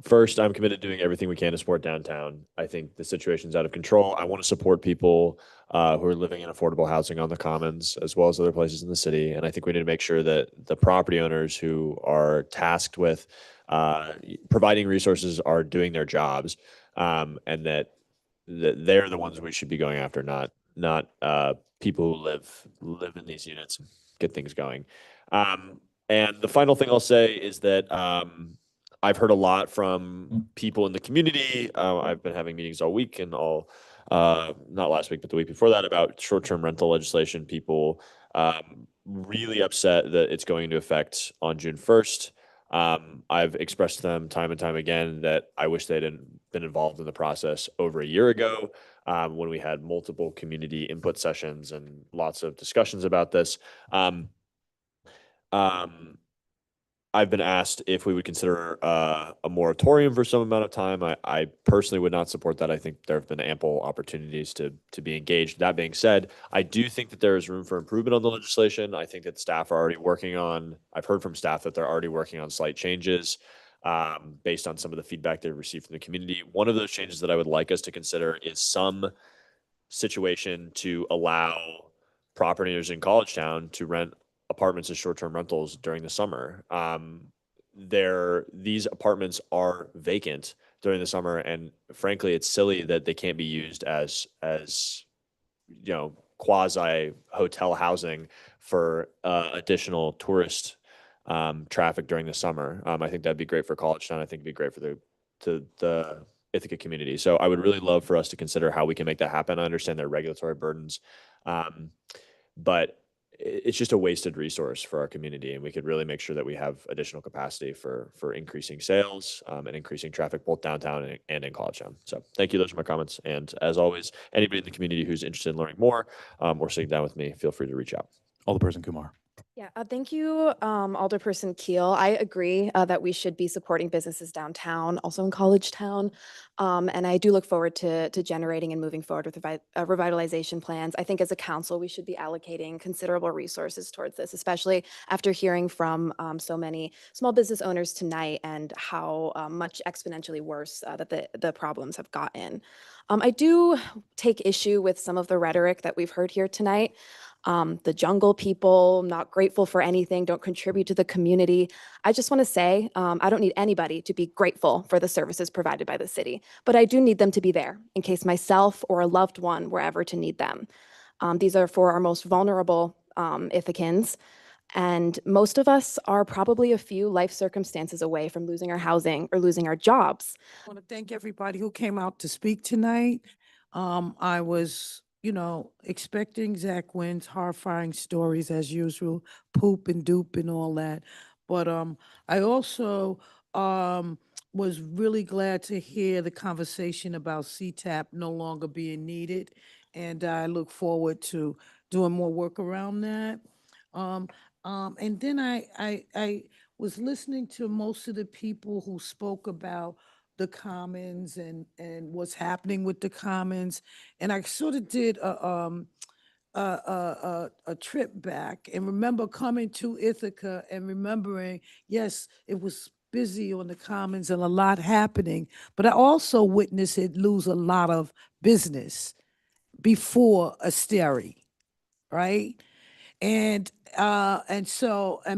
First, I'm committed to doing everything we can to support downtown. I think the situation's out of control. I want to support people who are living in affordable housing on the commons, as well as other places in the city. And I think we need to make sure that the property owners who are tasked with providing resources are doing their jobs, and that they're the ones we should be going after, not people who live in these units and get things going. And the final thing I'll say is that I've heard a lot from people in the community. I've been having meetings all week and not last week, but the week before that, about short-term rental legislation. People really upset that it's going into effect on June 1st. I've expressed to them time and time again that I wish they'd been involved in the process over a year ago, when we had multiple community input sessions and lots of discussions about this. I've been asked if we would consider a moratorium for some amount of time. I personally would not support that. I think there have been ample opportunities to be engaged. That being said, I do think that there is room for improvement on the legislation. I think that staff are already working on, I've heard from staff that they're already working on slight changes based on some of the feedback they've received from the community. One of those changes that I would like us to consider is some situation to allow property owners in College Town to rent apartments as short-term rentals during the summer. These apartments are vacant during the summer, and frankly, it's silly that they can't be used as quasi hotel housing for additional tourist traffic during the summer. I think that'd be great for College Town. I think it'd be great for the Ithaca community. So I would really love for us to consider how we can make that happen. I understand there are regulatory burdens, but it's just a wasted resource for our community, and we could really make sure that we have additional capacity for increasing sales and increasing traffic both downtown and in College Town. So thank you. Those are my comments. And as always, anybody in the community who's interested in learning more or sitting down with me, feel free to reach out. Alderperson Kumar. Yeah, thank you, Alderperson Keel. I agree that we should be supporting businesses downtown, also in College Town. And I do look forward to generating and moving forward with revitalization plans. I think as a council, we should be allocating considerable resources towards this, especially after hearing from so many small business owners tonight and how much exponentially worse that the problems have gotten. I do take issue with some of the rhetoric that we've heard here tonight. The jungle people, not grateful for anything, don't contribute to the community. I just want to say, I don't need anybody to be grateful for the services provided by the city, but I do need them to be there in case myself or a loved one were ever to need them. These are for our most vulnerable Ithacans, and most of us are probably a few life circumstances away from losing our housing or losing our jobs. I want to thank everybody who came out to speak tonight. I was expecting Zach Wynn's horrifying stories as usual, poop and dupe and all that. But I also was really glad to hear the conversation about CTAP no longer being needed. And I look forward to doing more work around that. And then I was listening to most of the people who spoke about the commons and what's happening with the commons, and I sort of did a trip back and remember coming to Ithaca and remembering, yes, it was busy on the commons and a lot happening, but I also witnessed it lose a lot of business before Asteri, right? And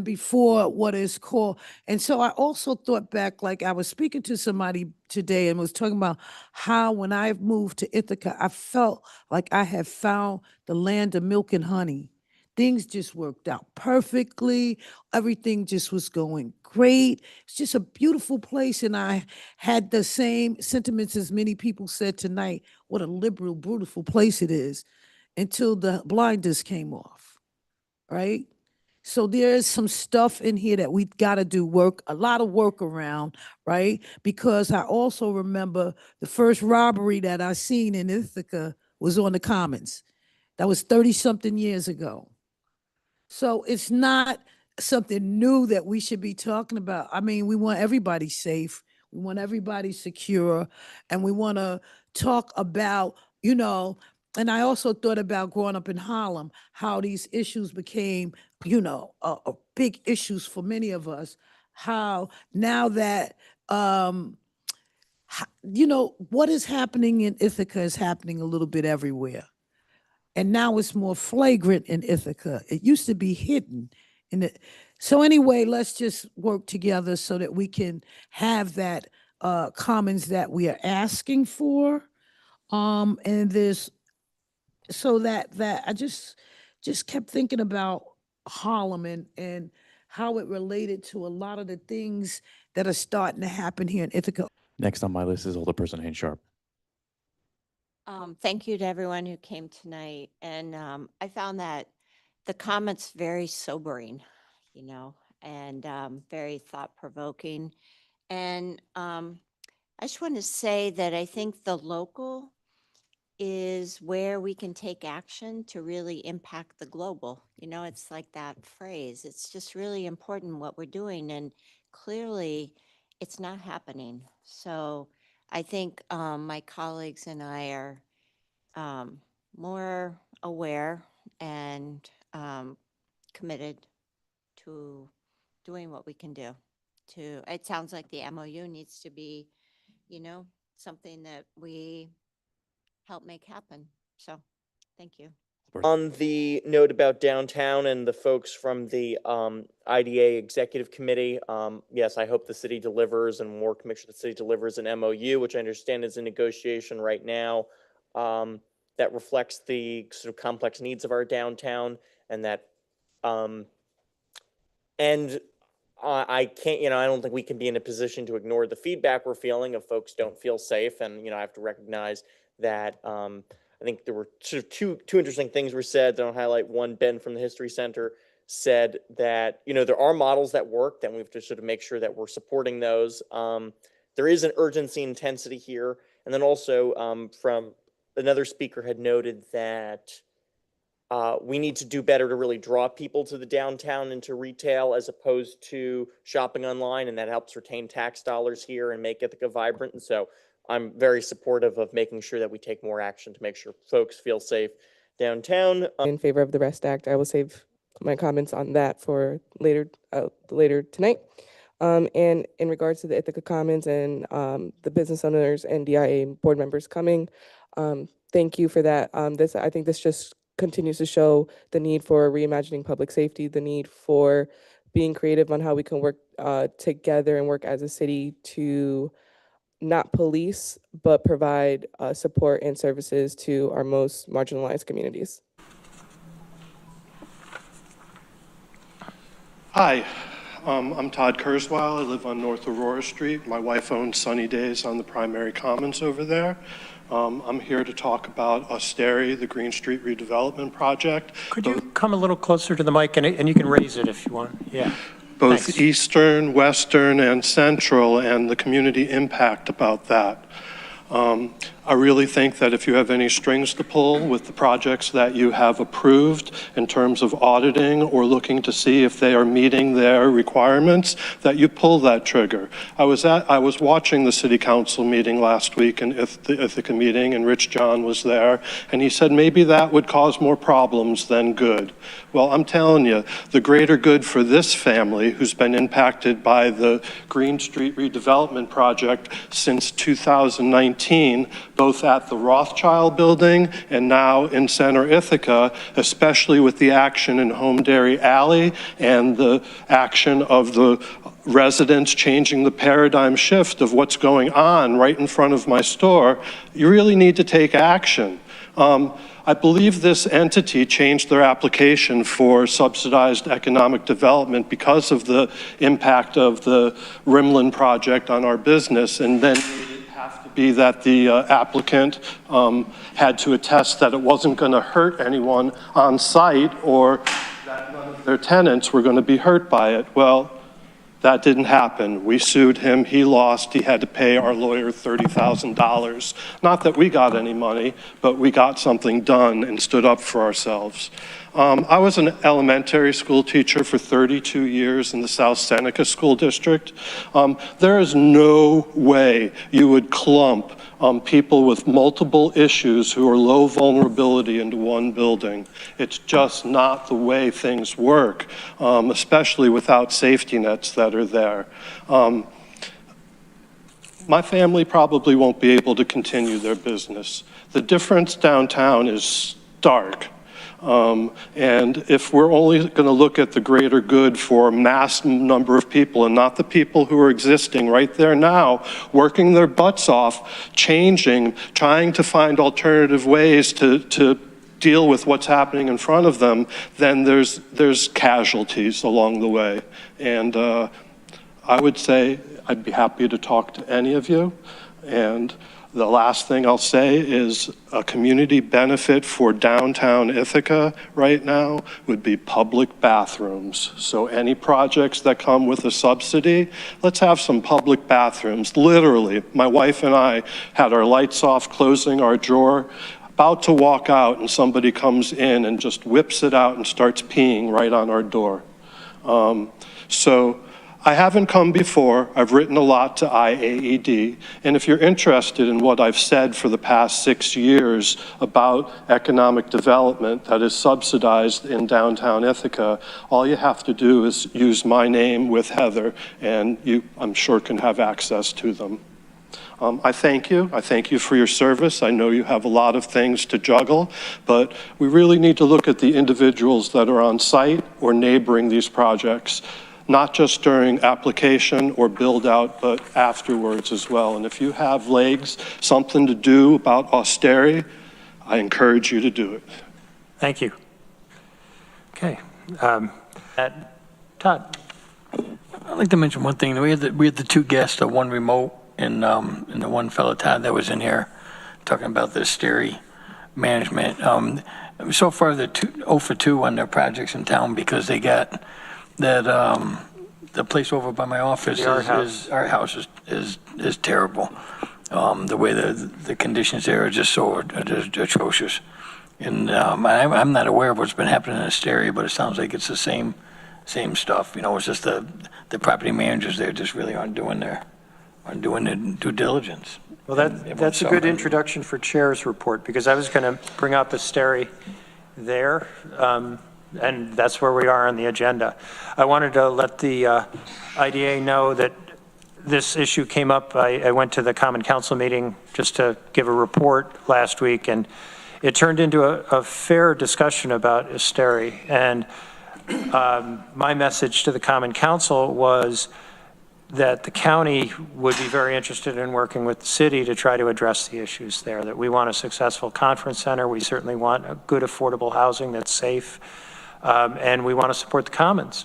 before what is called, and so I also thought back, like I was speaking to somebody today and was talking about how when I moved to Ithaca, I felt like I had found the land of milk and honey. Things just worked out perfectly. Everything just was going great. It's just a beautiful place. And I had the same sentiments as many people said tonight. What a liberal, beautiful place it is, until the blinders came off. Right? So there's some stuff in here that we got to do a lot of work around, right? Because I also remember the first robbery that I seen in Ithaca was on the Commons. That was 30-something years ago. So it's not something new that we should be talking about. I mean, we want everybody safe. We want everybody secure. And we want to talk about, you know, and I also thought about growing up in Harlem, how these issues became, you know, a big issues for many of us. How now that, you know, what is happening in Ithaca is happening a little bit everywhere. And now it's more flagrant in Ithaca. It used to be hidden. So anyway, let's just work together so that we can have that commons that we are asking for. And there's so that I just kept thinking about Harlem and how it related to a lot of the things that are starting to happen here in Ithaca. Next on my list is Alderperson Haynes Sharp. Thank you to everyone who came tonight. And I found that the comments very sobering, you know, and very thought-provoking. And I just want to say that I think the local is where we can take action to really impact the global. You know, it's like that phrase. It's just really important what we're doing. And clearly, it's not happening. So I think my colleagues and I are more aware and committed to doing what we can do. It sounds like the MOU needs to be, you know, something that we help make happen. So, thank you. On the note about downtown and the folks from the IDA Executive Committee, yes, I hope the city delivers and work to make sure the city delivers an MOU, which I understand is in negotiation right now, that reflects the sort of complex needs of our downtown, and that, and I can't, you know, I don't think we can be in a position to ignore the feedback we're feeling if folks don't feel safe, and, you know, I have to recognize that I think there were sort of two interesting things were said that I'll highlight. One, Ben from the History Center said that, you know, there are models that work, and we have to sort of make sure that we're supporting those. There is an urgency intensity here. And then also from another speaker had noted that we need to do better to really draw people to the downtown and to retail as opposed to shopping online, and that helps retain tax dollars here and make Ithaca vibrant. And so I'm very supportive of making sure that we take more action to make sure folks feel safe downtown. In favor of the REST Act, I will save my comments on that for later tonight. And in regards to the Ithaca Commons and the business owners and DIA board members coming, thank you for that. I think this just continues to show the need for reimagining public safety, the need for being creative on how we can work together and work as a city to not police, but provide support and services to our most marginalized communities. Hi, I'm Todd Kurzweil. I live on North Aurora Street. My wife owns Sunny Days on the primary commons over there. I'm here to talk about Asteri, the Green Street redevelopment project. Could you come a little closer to the mic, and you can raise it if you want? Yeah. Both Thanks. Eastern, Western, and Central, and the community impact about that. I really think that if you have any strings to pull with the projects that you have approved in terms of auditing or looking to see if they are meeting their requirements, that you pull that trigger. I was watching the city council meeting last week, and the Ithaca meeting, and Rich John was there, and he said maybe that would cause more problems than good. Well, I'm telling you, the greater good for this family who's been impacted by the Green Street redevelopment project since 2019, both at the Rothschild building and now in Center Ithaca, especially with the action in Home Dairy Alley and the action of the residents changing the paradigm shift of what's going on right in front of my store, you really need to take action. I believe this entity changed their application for subsidized economic development because of the impact of the Rimland project on our business, and then be that the applicant had to attest that it wasn't going to hurt anyone on site or that none of their tenants were going to be hurt by it. Well, That didn't happen. We sued him. He lost. He had to pay our lawyer $30,000. Not that we got any money, but we got something done and stood up for ourselves. I was an elementary school teacher for 32 years in the South Seneca School District. There is no way you would clump people with multiple issues who are low vulnerability into one building. It's just not the way things work, especially without safety nets that are there. My family probably won't be able to continue their business. The difference downtown is stark. And if we're only going to look at the greater good for a mass number of people and not the people who are existing right there now, working their butts off, changing, trying to find alternative ways to deal with what's happening in front of them, then there's casualties along the way. And I would say I'd be happy to talk to any of you. And the last thing I'll say is a community benefit for downtown Ithaca right now would be public bathrooms. So any projects that come with a subsidy, let's have some public bathrooms. Literally, my wife and I had our lights off, closing our drawer, about to walk out, and somebody comes in and just whips it out and starts peeing right on our door. So I haven't come before. I've written a lot to IAED, and if you're interested in what I've said for the past 6 years about economic development that is subsidized in downtown Ithaca, all you have to do is use my name with Heather, and you, I'm sure, can have access to them. I thank you. I thank you for your service. I know you have a lot of things to juggle, but we really need to look at the individuals that are on site or neighboring these projects, not just during application or build out, but afterwards as well. And if you have legs, something to do about Asteri, I encourage you to do it. Thank you. Okay. Todd. I'd like to mention one thing. We had the two guests, the one remote and the one fellow, Todd, that was in here talking about the Asteri management. So far, they're 0 for 2 on their projects in town because they got that the place over by my office, our house is terrible. The way the conditions there are just so atrocious. And I'm not aware of what's been happening in Asteri, but it sounds like it's the same stuff. You know, it's just the property managers there just really aren't doing their due diligence. Well, that's a good introduction for Chair's report, because I was going to bring up Asteri there, and that's where we are on the agenda. I wanted to let the IDA know that this issue came up. I went to the Common Council meeting just to give a report last week, and it turned into a fair discussion about Asteri. And my message to the Common Council was that the county would be very interested in working with the city to try to address the issues there, that we want a successful conference center. We certainly want a good, affordable housing that's safe, and we want to support the commons.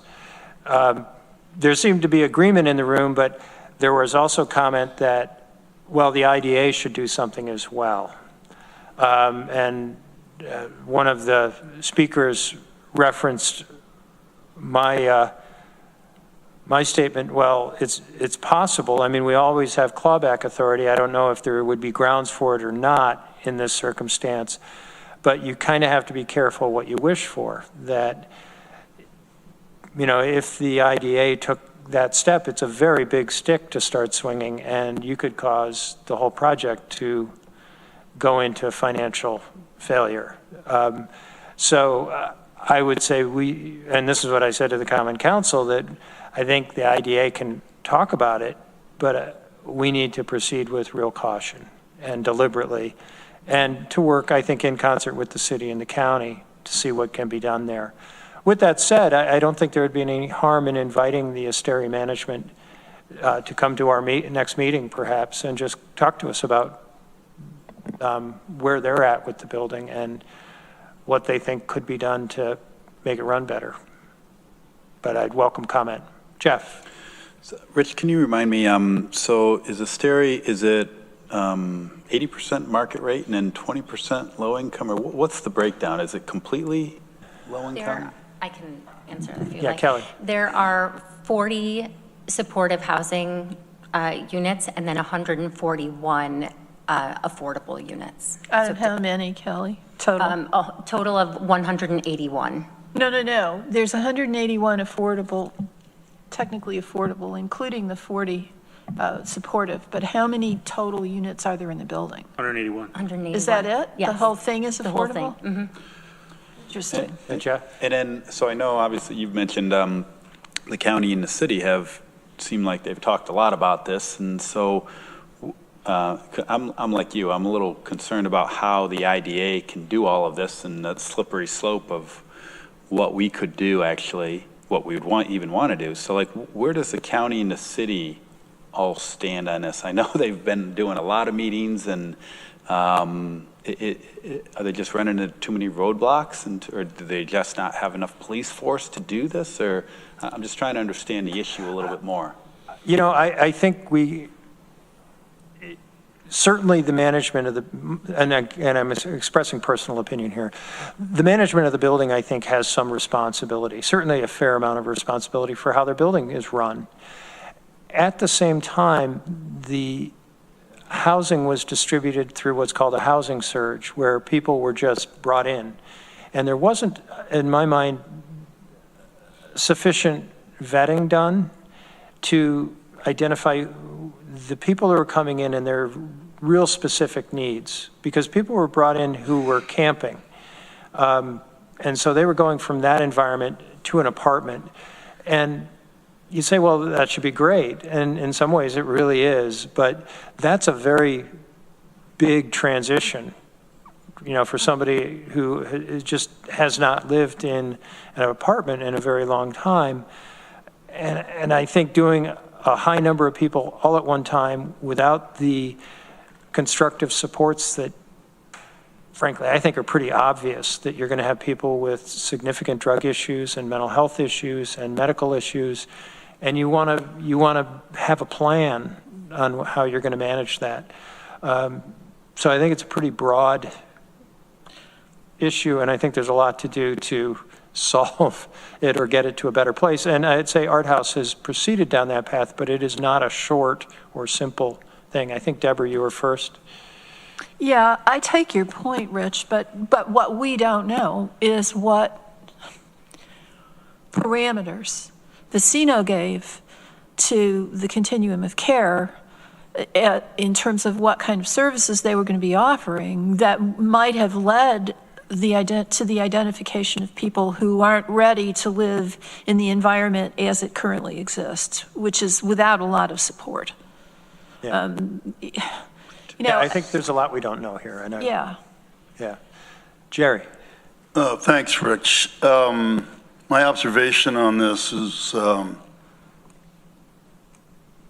There seemed to be agreement in the room, but there was also comment that, well, the IDA should do something as well. And one of the speakers referenced my statement. Well, it's possible. I mean, we always have clawback authority. I don't know if there would be grounds for it or not in this circumstance, but you kind of have to be careful what you wish for. That, you know, if the IDA took that step, it's a very big stick to start swinging, and you could cause the whole project to go into financial failure. So I would say and this is what I said to the Common Council, that I think the IDA can talk about it, but we need to proceed with real caution and deliberately, and to work, I think, in concert with the city and the county to see what can be done there. With that said, I don't think there would be any harm in inviting the Asteri management to come to our next meeting, perhaps, and just talk to us about where they're at with the building and what they think could be done to make it run better. But I'd welcome comment. Jeff. So, Rich, can you remind me, so is Asteri, is it 80% market rate and then 20% low income, or what's the breakdown? Is it completely low income? I can answer if you like. Kelly. There are 40 supportive housing units and then 141 affordable units. Out of how many, Kelly? Total? A total of 181. No. There's 181 affordable, technically affordable, including the 40 supportive. But how many total units are there in the building? 181. 181. Is that it? Yes. The whole thing is The whole affordable? thing. Mm-hmm. Interesting. And Jeff? And then, so I know obviously you've mentioned the county and the city have seemed like they've talked a lot about this. And so I'm like you, I'm a little concerned about how the IDA can do all of this and that slippery slope of what we could do actually, what we would even want to do. So like, where does the county and the city all stand on this? I know they've been doing a lot of meetings and are they just running into too many roadblocks or do they just not have enough police force to do this? Or I'm just trying to understand the issue a little bit more. You know, I think certainly the management of the, and I'm expressing personal opinion here, the management of the building, I think, has some responsibility, certainly a fair amount of responsibility for how their building is run. At the same time, the housing was distributed through what's called a housing surge, where people were just brought in. And there wasn't, in my mind, sufficient vetting done to identify the people who are coming in and their real specific needs, because people were brought in who were camping. And so they were going from that environment to an apartment. And you say, well, that should be great. And in some ways it really is, but that's a very big transition, you know, for somebody who just has not lived in an apartment in a very long time. And I think doing a high number of people all at one time without the constructive supports that, frankly, I think are pretty obvious, that you're going to have people with significant drug issues and mental health issues and medical issues, and you want to have a plan on how you're going to manage that. So I think it's a pretty broad issue, and I think there's a lot to do to solve it or get it to a better place. And I'd say Art House has proceeded down that path, but it is not a short or simple thing. I think, Deborah, you were first. Yeah, I take your point, Rich, but what we don't know is what parameters the CINO gave to the continuum of care in terms of what kind of services they were going to be offering that might have led to the identification of people who aren't ready to live in the environment as it currently exists, which is without a lot of support. Yeah. You Yeah, know, I think there's a lot we don't know here. I know. yeah. Yeah. Jerry. Thanks, Rich. My observation on this is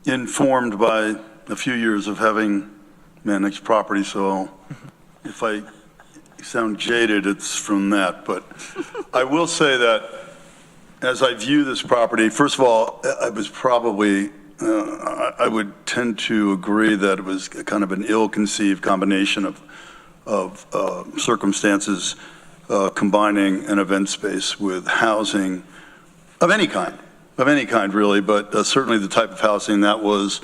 informed by a few years of having managed property, so if I sound jaded, it's from that. But I will say that as I view this property, first of all, I was probably, I would tend to agree that it was kind of an ill-conceived combination of circumstances combining an event space with housing of any kind really, but certainly the type of housing that was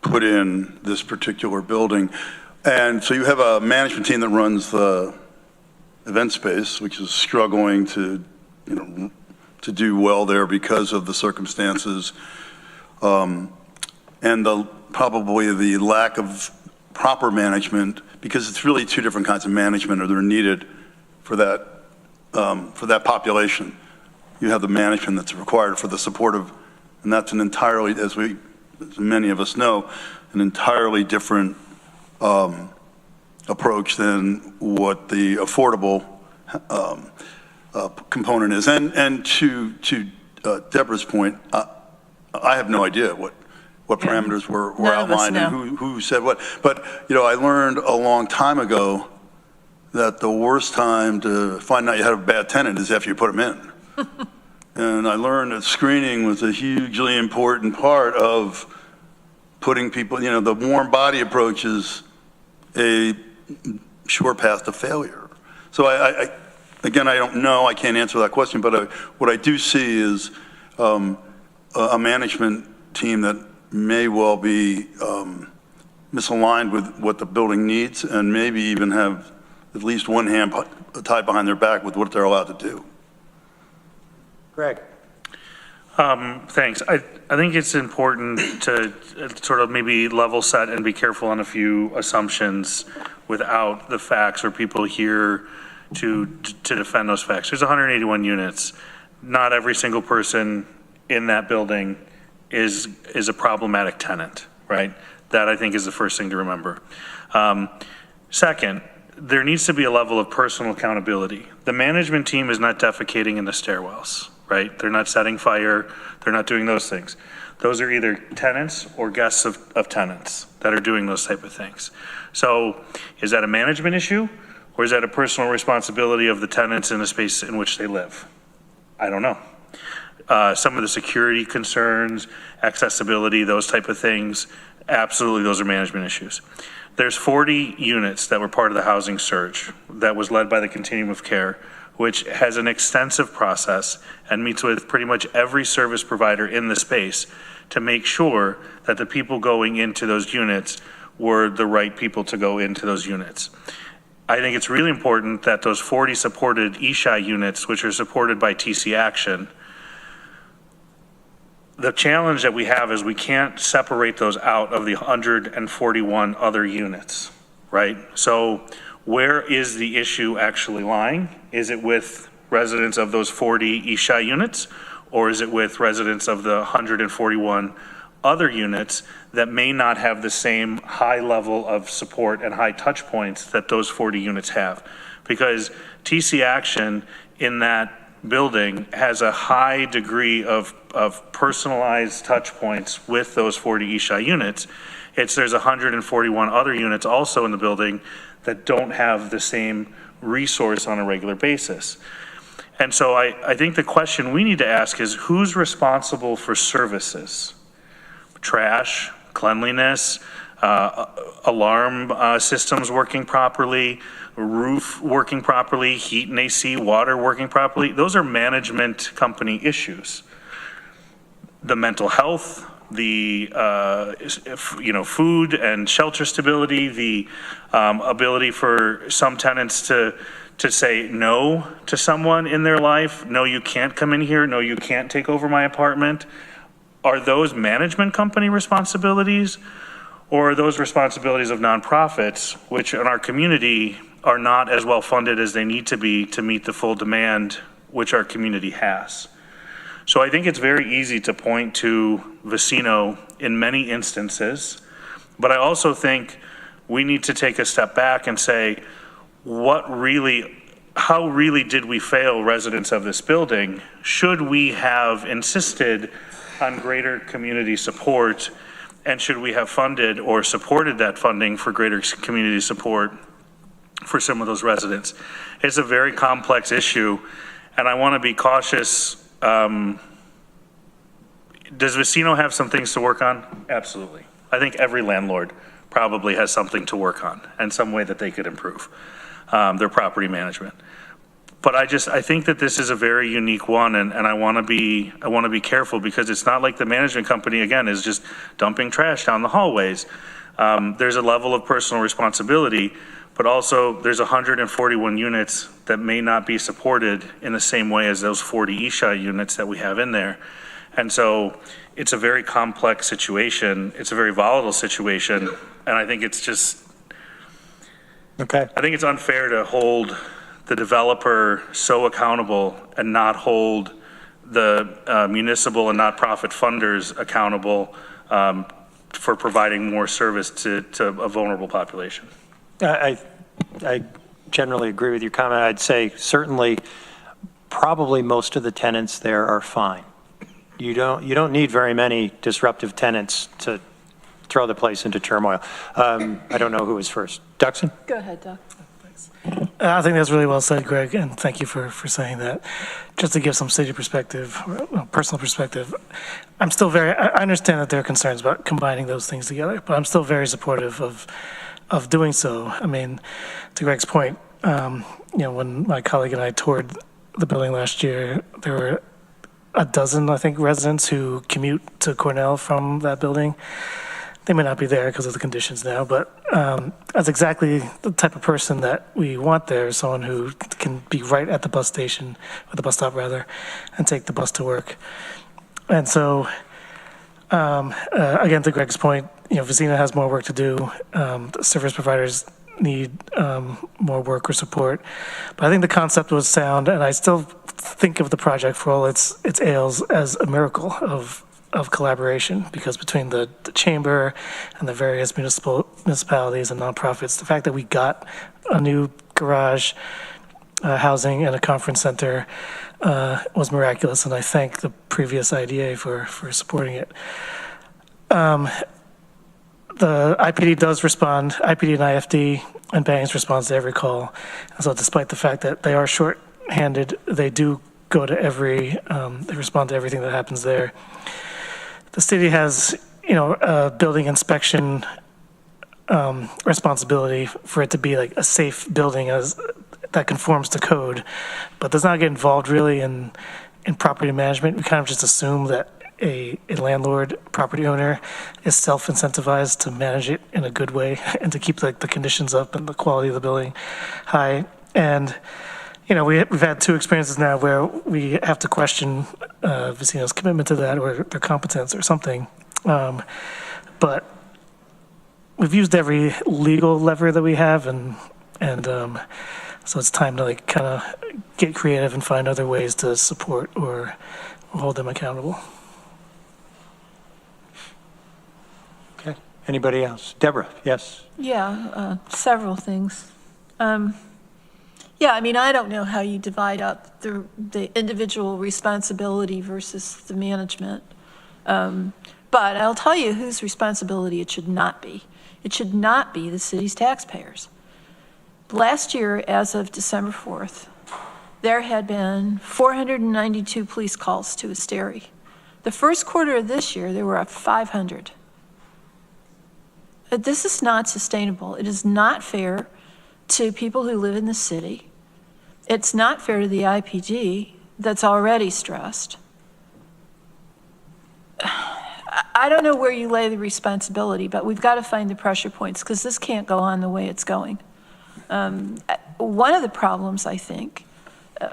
put in this particular building. And so you have a management team that runs the event space, which is struggling to, to do well there because of the circumstances, and probably the lack of proper management, because it's really two different kinds of management that are needed for that population. You have the management that's required for the supportive, and that's an entirely, as many of us know, an entirely different approach than what the affordable component is. And to Deborah's point, I have no idea what parameters were outlined and who said what. But I learned a long time ago that the worst time to find out you had a bad tenant is after you put them in. And I learned that screening was a hugely important part of putting people, the warm body approach is a sure path to failure. So again, I don't know, I can't answer that question, but what I do see is a management team that may well be misaligned with what the building needs, and maybe even have at least one hand tied behind their back with what they're allowed to do. Greg. Thanks. I think it's important to sort of maybe level set and be careful on a few assumptions without the facts or people here to defend those facts. There's 181 units. Not every single person in that building is a problematic tenant, right? That I think is the first thing to remember. Second, there needs to be a level of personal accountability. The management team is not defecating in the stairwells, right? They're not setting fire. They're not doing those things. Those are either tenants or guests of tenants that are doing those type of things. So is that a management issue, or is that a personal responsibility of the tenants in the space in which they live? I don't know. Some of the security concerns, accessibility, those type of things, absolutely those are management issues. There's 40 units that were part of the housing surge that was led by the Continuum of Care, which has an extensive process and meets with pretty much every service provider in the space to make sure that the people going into those units were the right people to go into those units. I think it's really important that those 40 supported ESHI units, which are supported by TC Action, the challenge that we have is we can't separate those out of the 141 other units, right? So where is the issue actually lying? Is it with residents of those 40 ESHI units, or is it with residents of the 141 other units that may not have the same high level of support and high touch points that those 40 units have? Because TC Action in that building has a high degree of personalized touch points with those 40 ESHI units. There's 141 other units also in the building that don't have the same resource on a regular basis. And so I think the question we need to ask is, who's responsible for services? Trash, cleanliness, alarm systems working properly, roof working properly, heat and AC, water working properly. Those are management company issues. The mental health, the food and shelter stability, the ability for some tenants to say no to someone in their life. No, you can't come in here. No, you can't take over my apartment. Are those management company responsibilities, or are those responsibilities of nonprofits, which in our community are not as well funded as they need to be to meet the full demand which our community has? So I think it's very easy to point to Vecino in many instances, but I also think we need to take a step back and say, how really did we fail residents of this building? Should we have insisted on greater community support, and should we have funded or supported that funding for greater community support for some of those residents? It's a very complex issue, and I want to be cautious. Does Vecino have some things to work on? Absolutely. I think every landlord probably has something to work on and some way that they could improve their property management. But I think that this is a very unique one, and I want to be careful, because it's not like the management company, again, is just dumping trash down the hallways. There's a level of personal responsibility, but also there's 141 units that may not be supported in the same way as those 40 ESHI units that we have in there. And so it's a very complex situation. It's a very volatile situation. And I think it's just, I think it's unfair to hold the developer so accountable and not hold the municipal and not-profit funders accountable for providing more service to a vulnerable population. I generally agree with your comment. I'd say certainly, probably most of the tenants there are fine. You don't need very many disruptive tenants to throw the place into turmoil. I don't know who was first. Duxon? Go ahead, Doug. I think that's really well said, Greg, and thank you for saying that. Just to give some city perspective, personal perspective, I understand that there are concerns about combining those things together, but I'm still very supportive of doing so. I mean, to Greg's point, when my colleague and I toured the building last year, there were a dozen, I think, residents who commute to Cornell from that building. They may not be there because of the conditions now, but that's exactly the type of person that we want there, someone who can be right at the bus station, or the bus stop rather, and take the bus to work. And so, again, to Greg's point, Vecina has more work to do. The service providers need more work or support. But I think the concept was sound, and I still think of the project, for all its ails, as a miracle of collaboration, because between the chamber and the various municipalities and nonprofits, the fact that we got a new garage, housing, and a conference center was miraculous, and I thank the previous IDA for supporting it. The IPD does respond, IPD and IFD and Bangs responds to every call. And so despite the fact that they are short-handed, they do go to they respond to everything that happens there. The city has, a building inspection responsibility for it to be like a safe building that conforms to code, but does not get involved really in property management. We kind of just assume that a landlord, property owner, is self-incentivized to manage it in a good way and to keep the conditions up and the quality of the building high. And we've had two experiences now where we have to question Vecina's commitment to that, or their competence or something. But we've used every legal lever that we have, and so it's time to kind of get creative and find other ways to support or hold them accountable. Okay. Anybody else? Deborah, yes. Yeah, several things. Yeah, I don't know how you divide up the individual responsibility versus the management. But I'll tell you whose responsibility it should not be. It should not be the city's taxpayers. Last year, as of December 4th, there had been 492 police calls to Asteri. The first quarter of this year, there were 500. This is not sustainable. It is not fair to people who live in the city. It's not fair to the IPG that's already stressed. I don't know where you lay the responsibility, but we've got to find the pressure points, because this can't go on the way it's going. One of the problems, I think,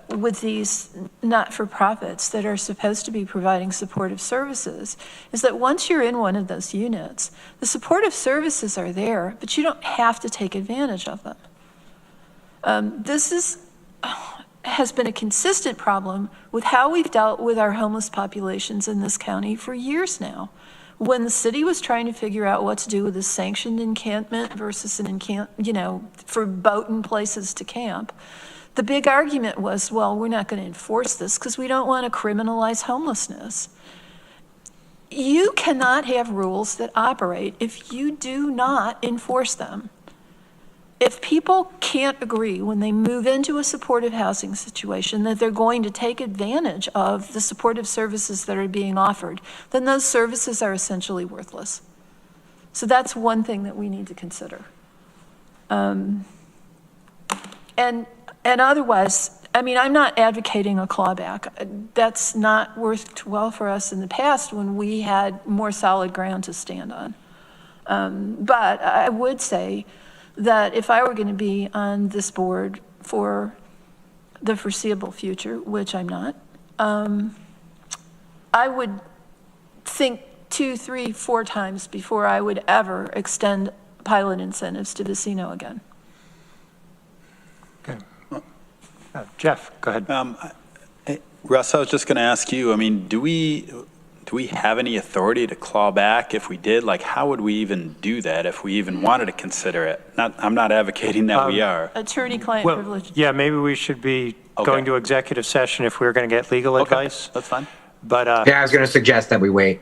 with these not-for-profits that are supposed to be providing supportive services is that once you're in one of those units, the supportive services are there, but you don't have to take advantage of them. This has been a consistent problem with how we've dealt with our homeless populations in this county for years now. When the city was trying to figure out what to do with a sanctioned encampment versus an for boating places to camp, the big argument was, well, we're not going to enforce this because we don't want to criminalize homelessness. You cannot have rules that operate if you do not enforce them. If people can't agree when they move into a supportive housing situation that they're going to take advantage of the supportive services that are being offered, then those services are essentially worthless. So that's one thing that we need to consider. And otherwise, I'm not advocating a clawback. That's not worked well for us in the past when we had more solid ground to stand on. But I would say that if I were going to be on this board for the foreseeable future, which I'm not, I would think 2, 3, 4 times before I would ever extend pilot incentives to Vecino again. Okay. Jeff, go ahead. Russ, I was just going to ask you, do we have any authority to claw back if we did? Like, how would we even do that if we even wanted to consider it? I'm not advocating that we are. Attorney-client privilege. Yeah, maybe we should be going to executive session if we were going to get legal advice. That's fine. But yeah, I was going to suggest that we wait.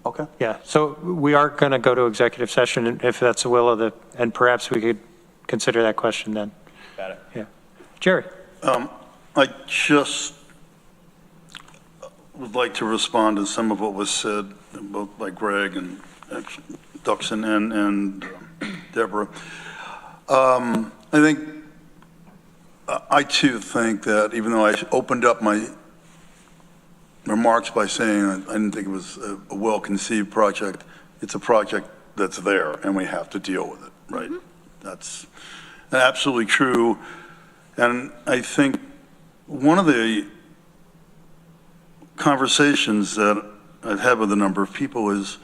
Okay. Yeah, so we are going to go to executive session if that's the will of and perhaps we could consider that question then. Got it. Yeah. Jerry. I just would like to respond to some of what was said, both by Greg and Duxon and Deborah. I think I too think that even though I opened up my remarks by saying I didn't think it was a well-conceived project, it's a project that's there and we have to deal with it, right? That's absolutely true. And I think one of the conversations that I've had with a number of people is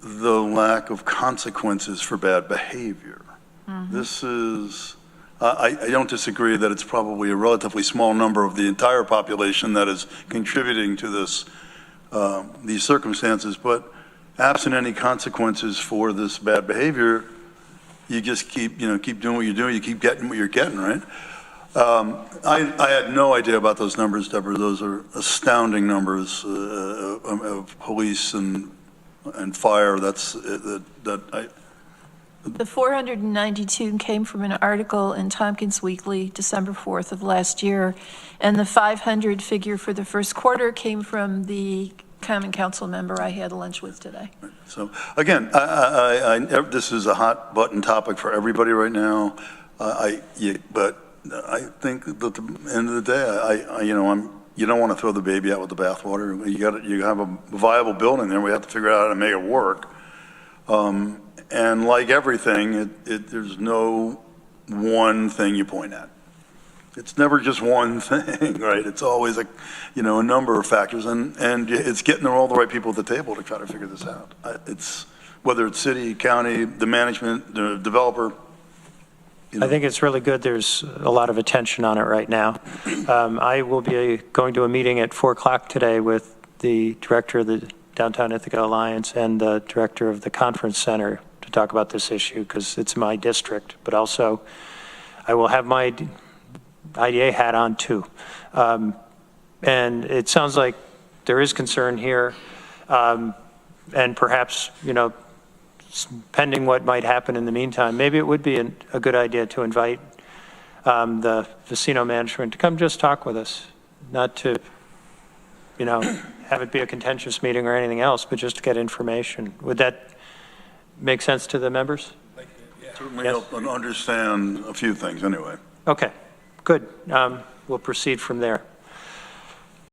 the lack of consequences for bad behavior. This is, I don't disagree that it's probably a relatively small number of the entire population that is contributing to this, these circumstances, but absent any consequences for this bad behavior, you just keep doing what you're doing, you keep getting what you're getting, right? I had no idea about those numbers, Deborah. Those are astounding numbers of police and fire. The 492 came from an article in Tompkins Weekly, December 4th of last year, and the 500 figure for the first quarter came from the Common Council member I had lunch with today. So again, this is a hot button topic for everybody right now. But I think that at the end of the day, you don't want to throw the baby out with the bathwater. You have a viable building there. We have to figure out how to make it work. And like everything, there's no one thing you point at. It's never just one thing, right? It's always a number of factors, and it's getting all the right people at the table to try to figure this out. It's whether it's city, county, the management, the developer. I think it's really good. There's a lot of attention on it right now. I will be going to a meeting at 4 o'clock today with the director of the Downtown Ithaca Alliance and the director of the conference center to talk about this issue because it's my district, but also I will have my IDA hat on too. And it sounds like there is concern here, and perhaps, pending what might happen in the meantime, maybe it would be a good idea to invite the casino management to come just talk with us, not to, have it be a contentious meeting or anything else, but just to get information. Would that make sense to the members? Certainly help and understand a few things anyway. Okay, good. We'll proceed from there.